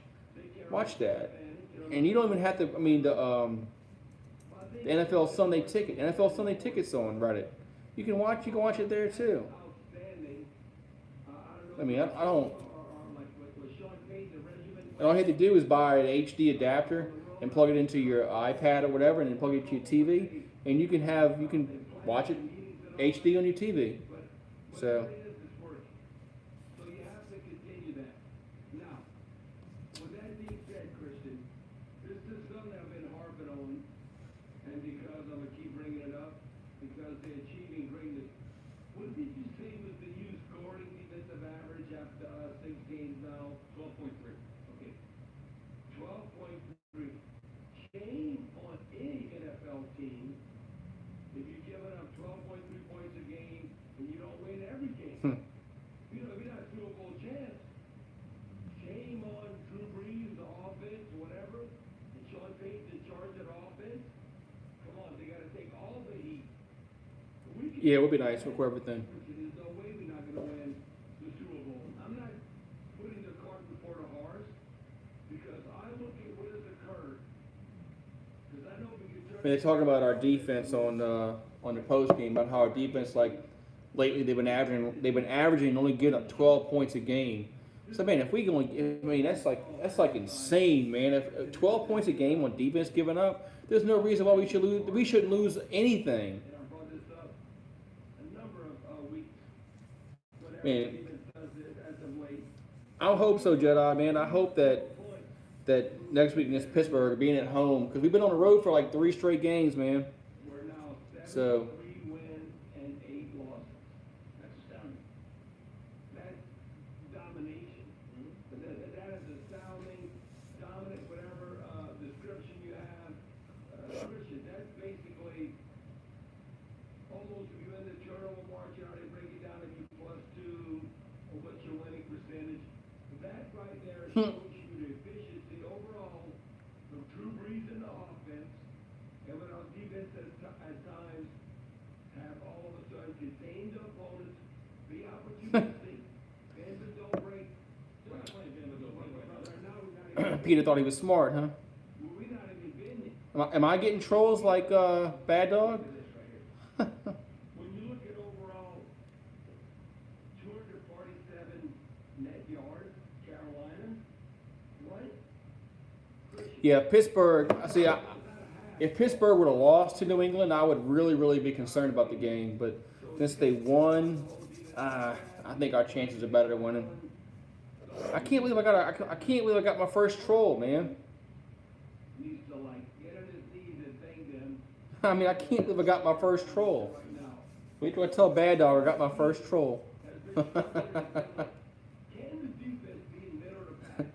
that. And you don't even have to. I mean, the NFL Sunday Ticket. NFL Sunday Ticket's on Reddit. You can watch it there too. I mean, I don't. All you have to do is buy an HD adapter and plug it into your iPad or whatever, and then plug it to your TV, and you can watch it HD on your TV. So. Yeah, it would be nice to record everything. There's no way we're not going to win the Super Bowl. I'm not putting the cart before the horse because I look at what has occurred. Because I know we can. They're talking about our defense on the post game, about how our defense, like lately, they've been averaging only getting up 12 points a game. So man, if we can only, I mean, that's like insane, man. If 12 points a game on defense giving up, there's no reason why we should lose. We shouldn't lose anything. Man, I hope so, Jedi, man. I hope that next week against Pittsburgh, being at home, because we've been on the road for like 3 straight games, man. So. Peter thought he was smart, huh? Am I getting trolls like Bad Dog? When you look at overall 247 net yards, Carolina, right? Yeah, Pittsburgh. See, if Pittsburgh would have lost to New England, I would really, really be concerned about the game. But since they won, I think our chances are better than winning. I can't believe I got my first troll, man. I mean, I can't believe I got my first troll. Wait till I tell Bad Dog I got my first troll. Can the defense be middle of the pack?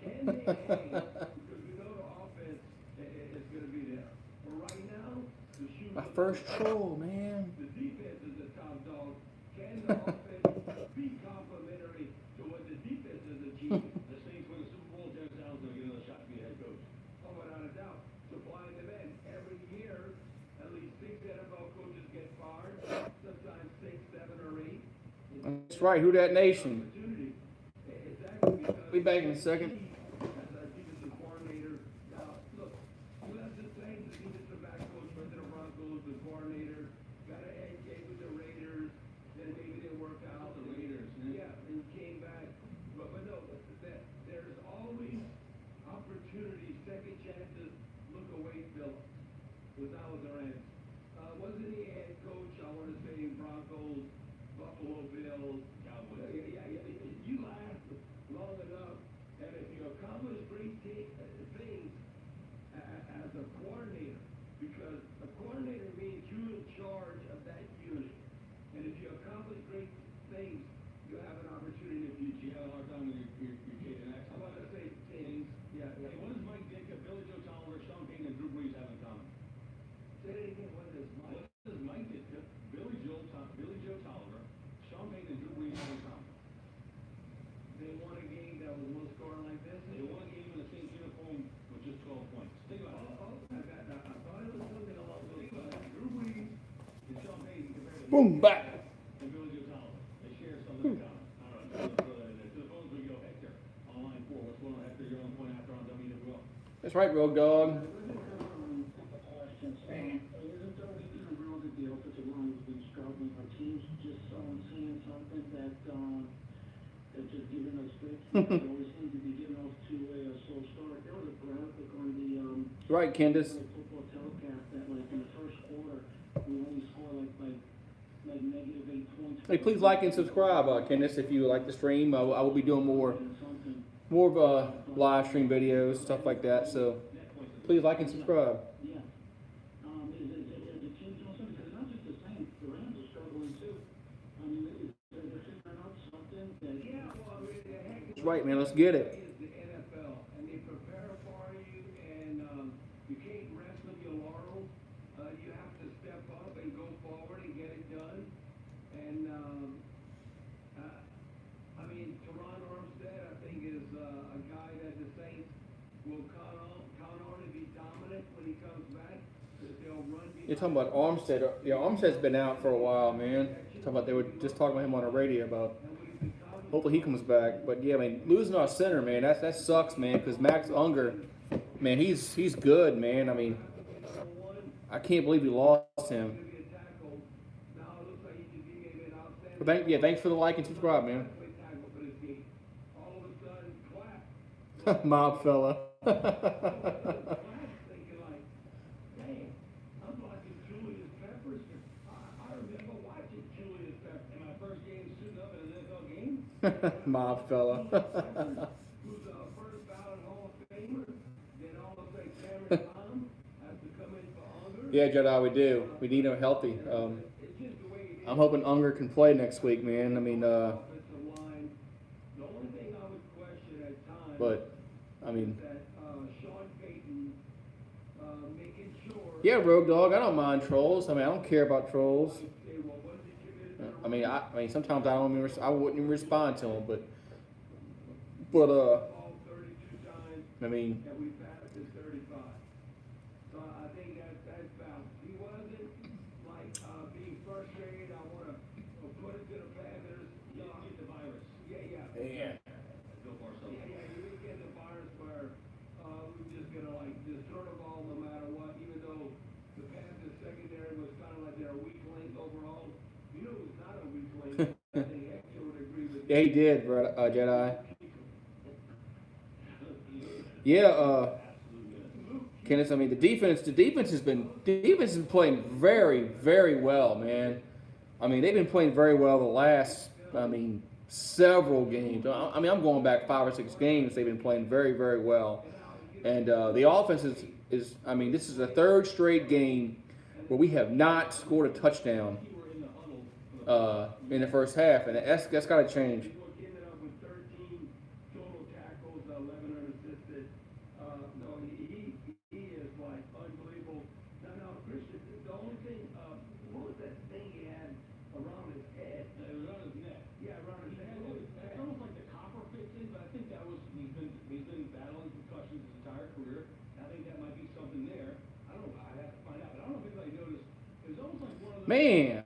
Can they hang? Because we know the offense is going to be there. But right now, the shoe. My first troll, man. The defense is the top dog. Can the offense be complementary to what the defense has achieved? The Saints win the Super Bowl. Dennis Allen's going to get another shot to be a head coach. Oh, without a doubt. Supplying them in every year. At least 6 NFL coaches get fired. Sometimes 6, 7, or 8. That's right. Who that nation? Be back in a second. As our defensive coordinator, look, you have the same defensive back coach, President Broncos, the coordinator, got an AK with the Raiders, then maybe didn't work out. The Raiders, yeah, and came back. But no, there's always opportunities, second chances. Look away, Phillips. Was out with the Rams. Wasn't he head coach? I want to say Broncos, Buffalo Bills, Cowboys. Yeah. You last long enough, and if you Boom, back. And Billy Joe Tolliver. They share something in common. All right, so let's throw that in there. To the phones we go. Hector on line 4. What's going on, Hector? You're on point after on WWL. That's right, Road Dog. Isn't there a real good deal for July has been struggling? Our teams just saying something that just giving us fits. They always seem to be giving us to a slow start. There was a graphic on the Right, Candace. football telecast that like in the first quarter we only score like negative 8 points. Hey, please like and subscribe, Candace, if you like the stream. I will be doing more of live stream videos, stuff like that. So please like and subscribe. Yeah. Is the team doing something? Because it's not just the same. The Rams are struggling too. I mean, they're figuring out something that. Yeah, well, I mean, heck, That's right, man. Let's get it. is the NFL, and they prepare for you, and you can't rest on your laurels. You have to step up and go forward and get it done. And I mean, Teron Armstead, I think, is a guy that the Saints will count on to be dominant when he comes back. Because they'll run. You're talking about Armstead. Yeah, Armstead's been out for a while, man. They were just talking about him on the radio about. Hopefully he comes back. But yeah, I mean, losing our center, man, that sucks, man. Because Max Unger, man, he's good, man. I mean, I can't believe we lost him. But thanks for the like and subscribe, man. Mob fella. Mob fella. Yeah, Jedi, we do. We need him healthy. I'm hoping Unger can play next week, man. I mean, but I mean, yeah, Road Dog. I don't mind trolls. I mean, I don't care about trolls. I mean, sometimes I wouldn't even respond to them, but I mean. So I think that's balanced. He wasn't like being frustrated. I want to put it to the Panthers. You know, get the virus. Yeah. Go for something. Yeah. You didn't get the virus where we just gonna just throw the ball no matter what. Even though the Panthers secondary was kind of like their weak link overall. You know, it's not a weak link. I think Hector would agree with. Yeah, he did, Jedi. Yeah, Kenneth, I mean, the defense has been playing very, very well, man. I mean, they've been playing very well the last, several games. I mean, I'm going back 5 or 6 games. They've been playing very, very well. And the offense is this is the 3rd straight game where we have not scored a touchdown in the first half, and that's got to change. Man.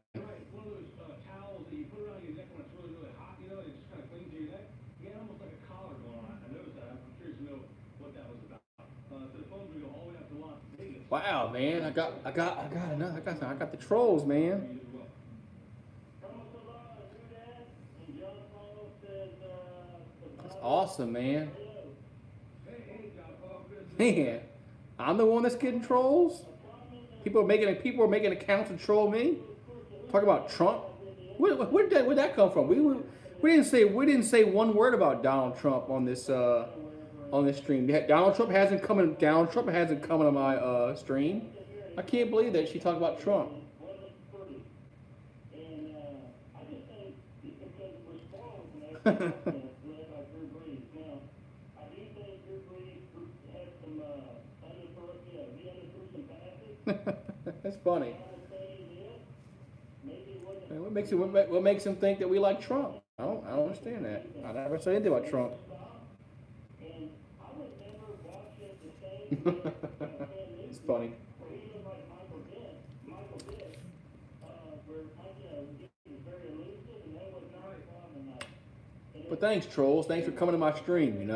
One of those towels that you put around your neck when it's really, really hot, and it just kind of clings to your neck. He had almost like a collar going on. I noticed that. I'm curious to know what that was about. So the phones we go all the way up to Las Vegas. Wow, man. I got the trolls, man. That's awesome, man. Man, I'm the one that's getting trolls. People are making accounts to troll me. Talk about Trump. Where'd that come from? We didn't say one word about Donald Trump on this stream. Donald Trump hasn't come on my stream. I can't believe that she talked about Trump. That's funny. Man, what makes him think that we like Trump? I don't understand that. I never said anything about Trump. It's funny. But thanks, trolls. Thanks for coming to my stream.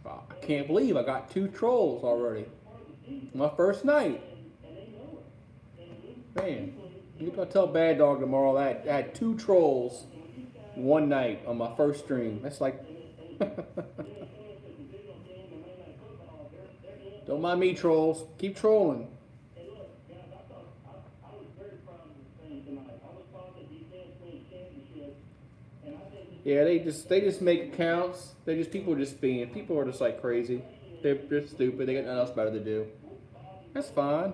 I can't believe I got 2 trolls already. My first night. Man, you gonna tell Bad Dog tomorrow that I had 2 trolls one night on my first stream. That's like, don't mind me, trolls. Keep trolling. Yeah, they just make accounts. People are just like crazy. They're just stupid. They got nothing else better to do. That's fine.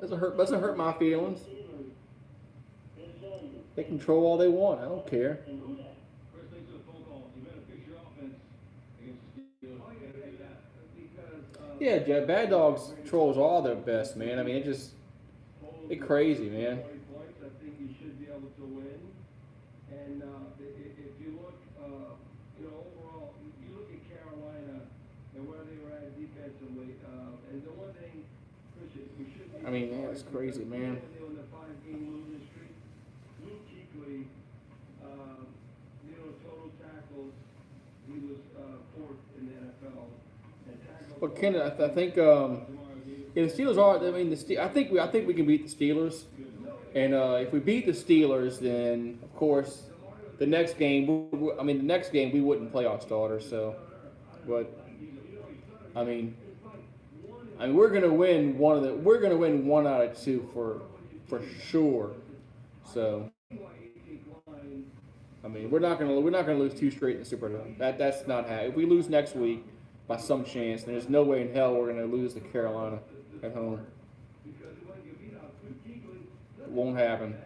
Doesn't hurt my feelings. They can troll all they want. I don't care. Yeah, Jeff, Bad Dogs trolls are all their best, man. I mean, they're crazy, man. I think you should be able to win. And if you look, overall, you look at Carolina and where they were at defensively. And the one thing, Christian, we should be. I mean, yeah, it's crazy, man. On the 5-game losing streak, Luke Kuechly, total tackles, he was 4th in the NFL. But Ken, I think the Steelers are. I mean, I think we can beat the Steelers, and if we beat the Steelers, then of course the next game. The next game we wouldn't play our starters. So, but I mean, we're gonna win We're gonna win 1 out of 2 for sure. So, I mean, we're not gonna lose 2 straight in the Superdome. That's not happening. If we lose next week by some chance, then there's no way in hell we're going to lose to Carolina at home. It won't happen.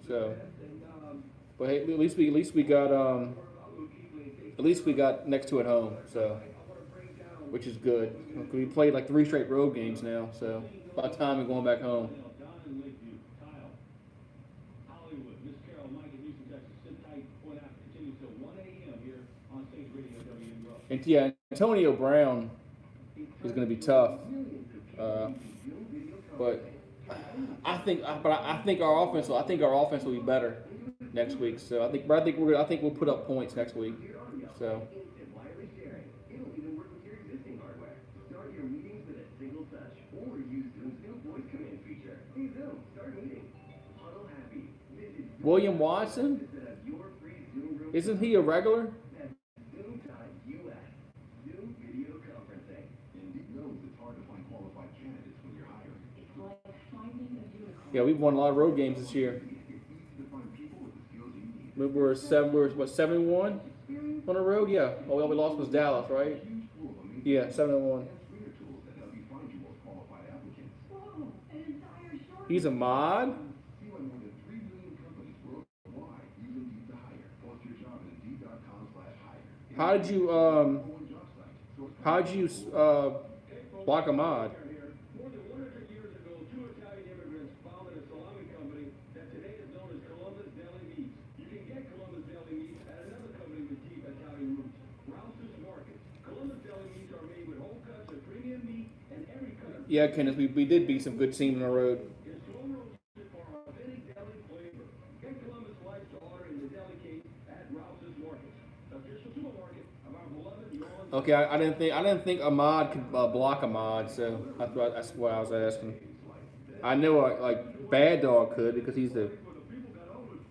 So, but hey, at least we got next 2 at home. So, which is good. We played like 3 straight road games now. So, about time we're going back home. And yeah, Antonio Brown is going to be tough, but I think our offense will be better next week. So I think we'll put up points next week. So. William Watson? Isn't he a regular? Yeah, we've won a lot of road games this year. We're 7-1 on the road? Yeah. Oh, all we lost was Dallas, right? Yeah, 7-1. He's a mod? How did you block a mod? Yeah, Kenneth, we did beat some good teams on the road. Okay, I didn't think Ahmad could block Ahmad, so that's why I was asking. I know like Bad Dog could because he's the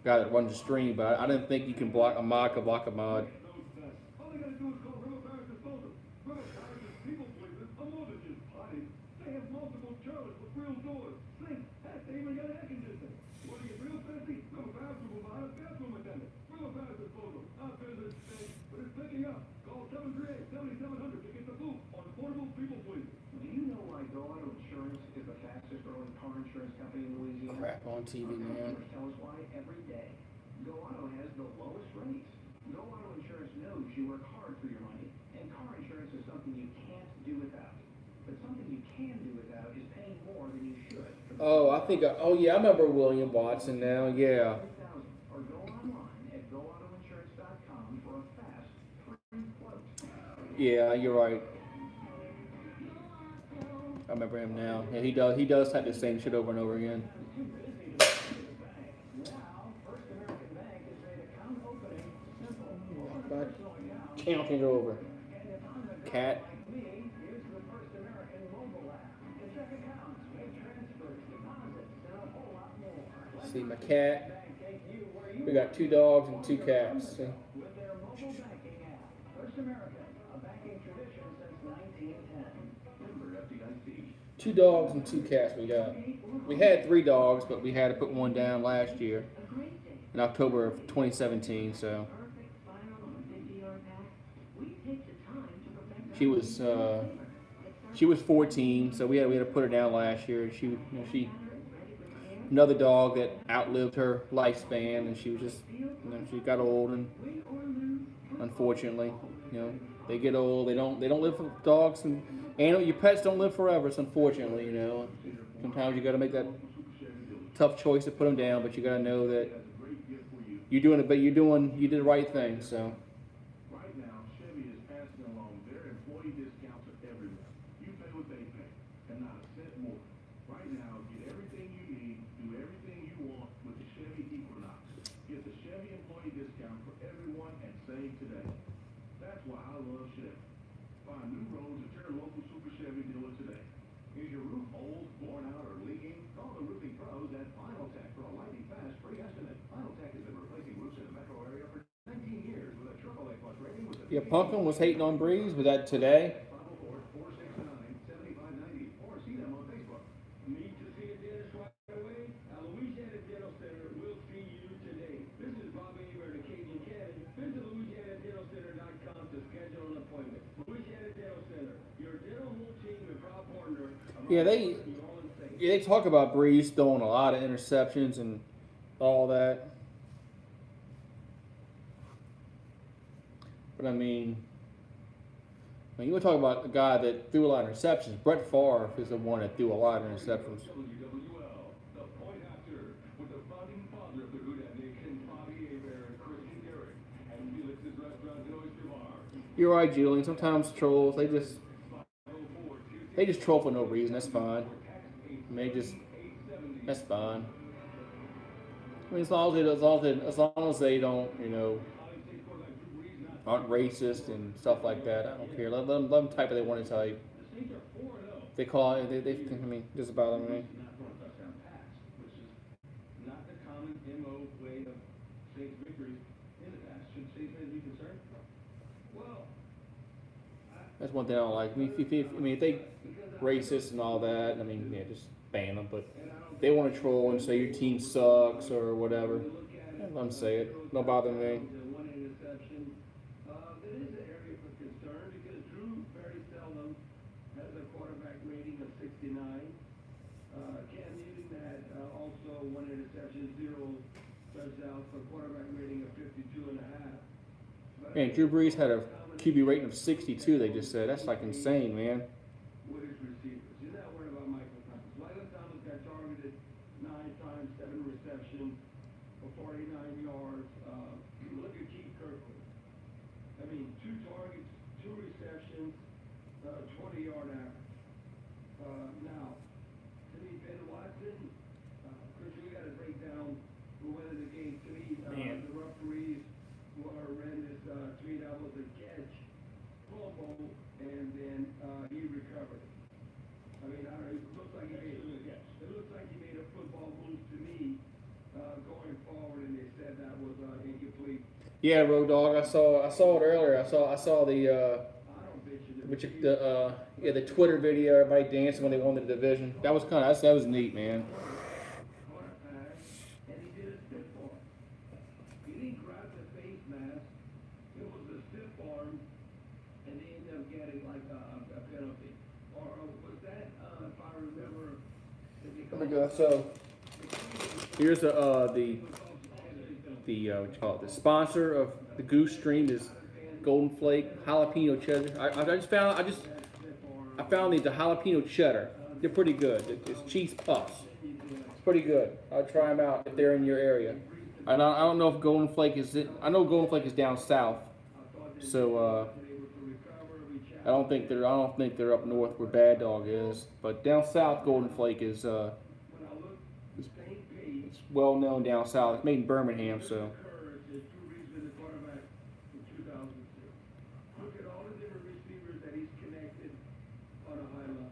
guy that runs the stream, but I didn't think you can block Ahmad could block Ahmad. Crap on TV, man. Tell us why every day. Go Auto has the lowest rates. Go Auto Insurance knows you work hard for your money, and car insurance is something you can't do without. But something you can do without is paying more than you should. I remember William Watson now, yeah. Or go online at goautoinsurance.com for a fast, free quote. Yeah, you're right. remember him now. Yeah, he does. He does type the same shit over and over again. Can't change it over. Cat. See my cat. We got 2 dogs and 2 cats. See? First American, a banking tradition since 1910. Member FDIC. 2 dogs and 2 cats we got. We had 3 dogs, but we had to put one down last year in October of 2017. So she was 14, so we had to put her down last year. She another dog that outlived her lifespan, and she was just she got old, and unfortunately, they get old. They don't live for dogs and your pets don't live forever. It's unfortunately, sometimes you got to make that tough choice to put them down, but you got to know that you're doing it. But you did the right thing. So. Right now, Chevy is passing along their employee discounts to everyone. You pay what they pay, and not a cent more. Right now, get everything you need, do everything you want with the Chevy Equinox. Get the Chevy employee discount for everyone and save today. That's why I love Chevy. Find new roads at your local Super Chevy dealer today. Is your roof old, worn out, or leaking? Call the roofing pros at Final Tech for a lightning fast free estimate. Final Tech has been replacing roofs in the metro area for 19 years with a AAA plus rating with a Yeah, Pumpkin was hating on Breeze with that today. 504-469-7590 or see them on Facebook. Need to see a dentist right away? Louisiana Dental Center will see you today. This is Bobby Eber and Cajun Cannon. Visit LouisianaDentalCenter.com to schedule an appointment. Louisiana Dental Center, your dental whole team and proud partner. Yeah, they talk about Breeze throwing a lot of interceptions and all that. But I mean, when you want to talk about a guy that threw a lot of interceptions, Brett Favre is the one that threw a lot of interceptions. WWL, the point after, with the founding father of the Houdat Nation, Bobby Hebert, and Christian Garrett, and Felix's Restaurant and Oyster Bar. You're right, Julian. Sometimes trolls, they just troll for no reason. That's fine. That's fine. I mean, as long as they don't, aren't racist and stuff like that, I don't care. Let them type what they want to type. They call it. I mean, just about me. Not the common MO way of Saints victories in the past. Should Saints fans be concerned? Well, That's one thing I don't like. I mean, if they racist and all that, I mean, yeah, just ban them. But if they want to troll and say your team sucks or whatever, let them say it. Don't bother me. one interception. That is an area for concern because Drew very seldom has a quarterback rating of 69. Cam Newton had also 1 interception, 0 touchdowns for quarterback rating of 52.5. Man, Drew Brees had a QB rating of 62. They just said that's like insane, man. With his receivers, you're not worried about Michael Thomas. Michael Thomas got targeted 9 times, 7 receptions for 49 yards. Look at Keith Kirkland. I mean, 2 targets, 2 receptions, 20-yard average. Now, to me, Ben Watson, Chris, we got to break down who went in the game. To me, the referees were horrendous. To me, that was a catch, fumble, and then he recovered. I mean, it looks like he made a football move to me going forward, and they said that was incomplete. Yeah, Road Dogg. I saw it earlier. I saw the the Twitter video. Everybody dancing when they won the division. That was that was neat, man. And he did a stiff arm. He didn't grab the face mask. It was a stiff arm, and they ended up getting like a penalty. Or was that, if I remember, Oh my God. So here's the what you call it, the sponsor of the Goose Stream is Golden Flake jalapeno cheddar. I found the jalapeno cheddar. They're pretty good. It's cheese puffs. It's pretty good. I'll try them out if they're in your area. I don't know if Golden Flake is. I know Golden Flake is down south. So I don't think they're up north where Bad Dog is, but down south, Golden Flake is it's well known down south. It's made in Birmingham, so. There's Drew Brees been the quarterback in 2006. Look at all the different receivers that he's connected on a high level.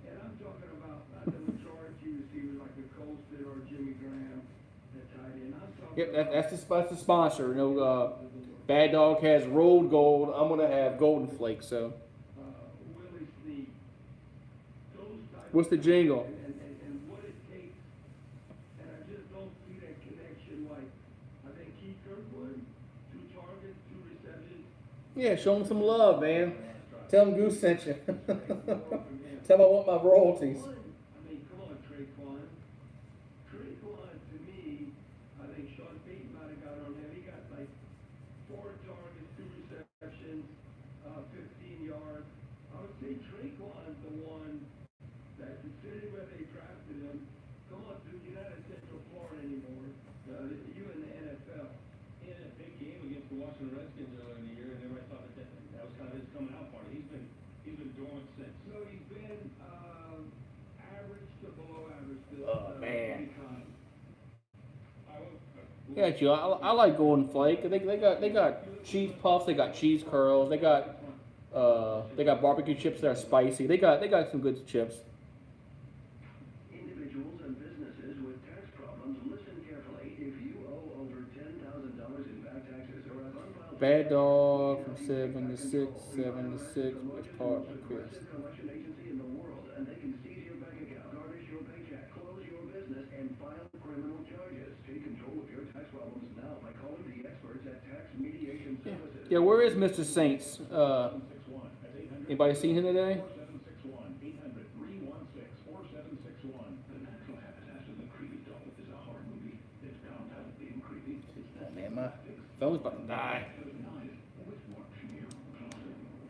And I'm talking about not the majority receivers like the Colston or Jimmy Graham that tied in. I'm talking Yep, that's the sponsor. You know, Bad Dog has rolled gold. I'm gonna have Golden Flake. So, Willie Snead. Those types what's the jingle? and what it takes. And I just don't see that connection like I think Keith Kirkwood, 2 targets, 2 receptions. Yeah, show him some love, man. Tell him Goose sent you. Tell him I want my royalties. I mean, come on, Traquan. Traquan, to me, I think Sean Payton might have got on him. He got like 4 targets, 2 receptions, 15 yards. I would say Traquan's the one that, considering where they drafted him, come on, dude, you're not in Central Florida anymore. You in the NFL. He had a big game against the Washington Redskins earlier in the year, and everybody thought that was kind of his coming out party. He's been dormant since. So he's been average to below average. Oh, man. Times. Yeah, Joe. I like Golden Flake. They got cheese puffs. They got cheese curls. They got barbecue chips that are spicy. They got some good chips. Individuals and businesses with tax problems, listen carefully. If you owe over $10,000 in back taxes or have unfiled Bad Dog from 7 to 6, 7 to 6. Which part of Chris? collection agency in the world, and they can seize your bank account, garnish your paycheck, close your business, and file criminal charges. Take control of your tax problems now by calling the experts at Tax Mediation Services. Yeah, where is Mr. Saints? Anybody seen him today? 800-316-4761. The natural habitat of the creepy doll is a horror movie. It's bound out being creepy. It's Oh, man, my phone's about to die. Which one from you?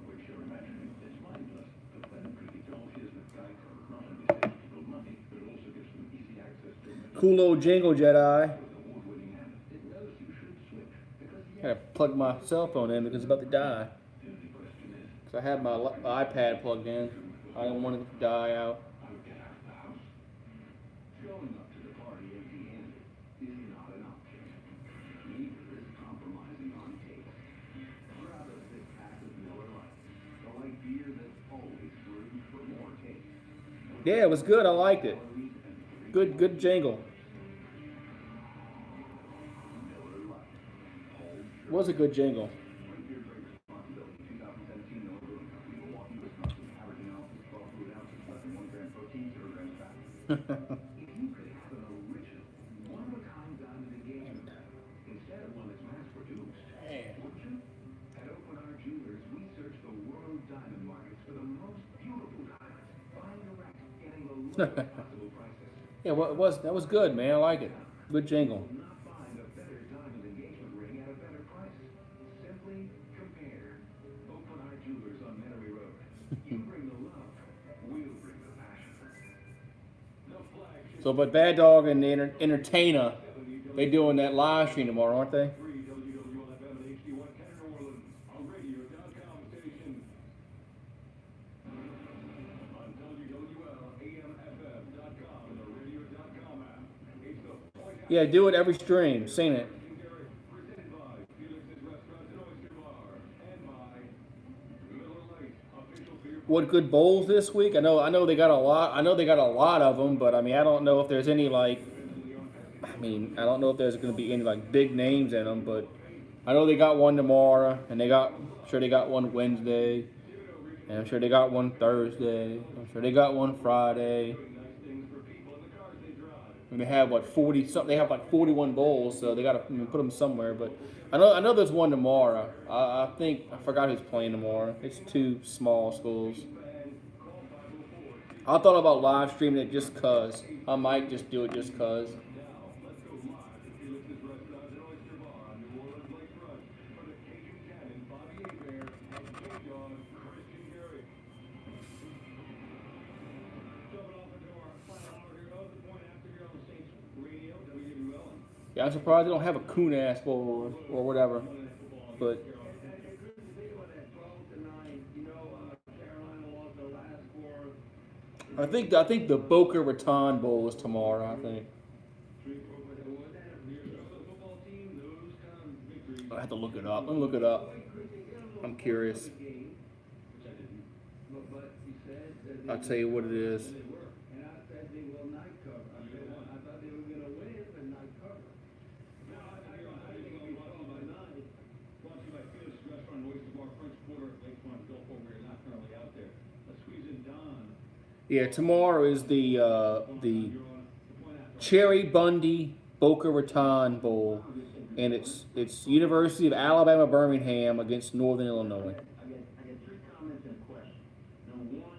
Which you're imagining. It's mindless. But when creepy doll is the guy not only saves people money, but also gives them easy access to Cool little jingle, Jedi. award-winning habit. It knows you should switch because the I gotta plug my cell phone in because it's about to die. only question is, So I had my iPad plugged in. I don't want it to die out. how to get out of the house? Showing up to the party empty-handed is not an option. Neither is compromising on taste. Grab a six-pack of Miller Lite, the light beer that's always brewed for more taste. Yeah, it was good. I liked it. Good jingle. Was a good jingle. If you could have an original, one-of-a-kind diamond engagement ring instead of one that's mass-produced, would you? At Open Art Jewelers, we search the world diamond markets for the most beautiful diamonds. Find direct, getting the lowest possible prices. Yeah, that was good, man. I like it. Good jingle. Will not find a better diamond engagement ring at a better price. Simply compare. Open Art Jewelers on Metairie Road. You bring the love, we'll bring the passion. So, but Bad Dog and the Entertainer, they doing that live stream tomorrow, aren't they? Yeah, do it every stream. Seen it. What good bowls this week? I know they got a lot. I know they got a lot of them, but I mean, I don't know if there's any like. I mean, I don't know if there's going to be any like big names in them, but I know they got one tomorrow, and I'm sure they got one Wednesday, and I'm sure they got one Thursday. I'm sure they got one Friday. And they have what 40 something. They have like 41 bowls, so they got to put them somewhere. But I know there's one tomorrow. I think I forgot who's playing tomorrow. It's 2 small schools. I thought about live streaming it just cause. I might just do it just cause. Yeah, I'm surprised they don't have a coon ass bowl or whatever. But And here's the thing about that 12 to 9, I think the Boca Raton Bowl is tomorrow. I think. I have to look it up. Let me look it up. I'm curious. I'll tell you what it is. And I said they will not cover. I thought they were going to win, but not cover. No, I think we saw by 9. Brought to you by Felix Restaurant, Oyster Bar, French Quarter, Lakefront, Gulfport, where you're not currently out there. Let's squeeze in Don. Yeah, tomorrow is the Cherry Bundy Boca Raton Bowl, and it's University of Alabama Birmingham against Northern Illinois. I get 3 comments and a question. Number 1,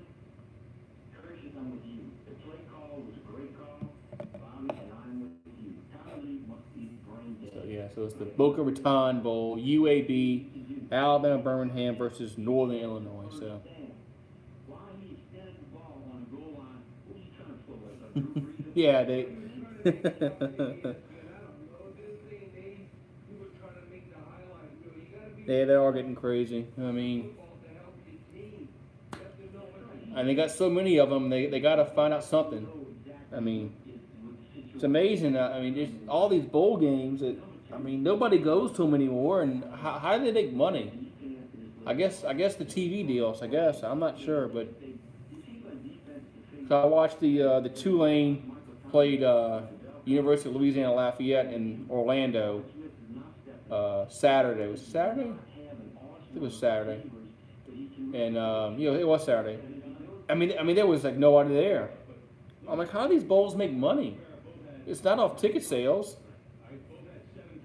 Curtis, I'm with you. The play call was a great call. Bobby, and I'm with you. Tommy must be brain dead. So yeah, so it's the Boca Raton Bowl, UAB, Alabama Birmingham versus Northern Illinois. So Why he extended the ball on the goal line? Who are you trying to pull us? Drew Brees? yeah, they. Yeah, they are getting crazy. I mean, and they got so many of them. They got to find out something. I mean, it's amazing. I mean, just all these bowl games. Nobody goes to them anymore. And how do they make money? I guess the TV deals. I guess I'm not sure, but so I watched the Tulane played University of Louisiana Lafayette in Orlando Saturday. Was it Saturday? I think it was Saturday. And it was Saturday. I mean, there was like nobody there. I'm like, how do these bowls make money? It's not off ticket sales.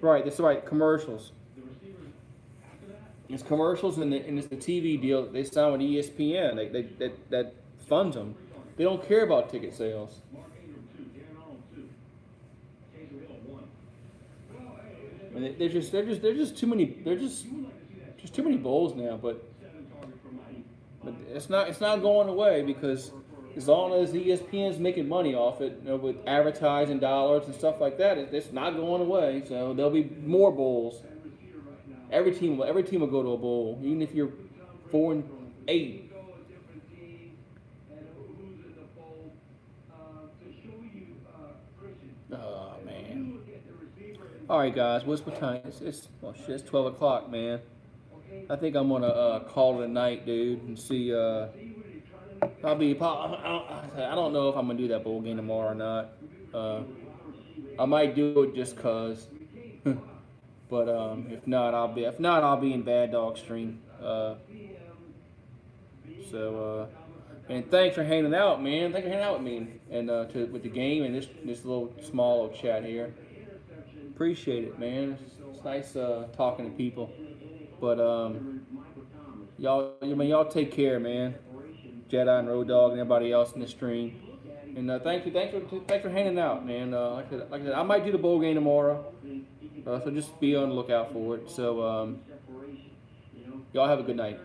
Right, that's right. Commercials. It's commercials and it's the TV deal that they sign with ESPN. That funds them. They don't care about ticket sales. I mean, there's just too many. There's just too many bowls now. But it's not going away because as long as ESPN's making money off it, with advertising dollars and stuff like that, it's not going away. So there'll be more bowls. Every team will go to a bowl, even if you're 4-8. Oh man! All right, guys. What's what time? It's 12 o'clock, man. I think I'm gonna call it a night, dude, and see. I don't know if I'm gonna do that bowl game tomorrow or not. I might do it just cause. But if not, I'll be in Bad Dog Stream. And thanks for hanging out, man. Thanks for hanging out with me and with the game and this little small chat here. Appreciate it, man. It's nice talking to people. But y'all take care, man. Jedi and Road Dog and everybody else in the stream. And thanks for hanging out, man. Like I said, I might do the bowl game tomorrow. So just be on the lookout for it. So y'all have a good night.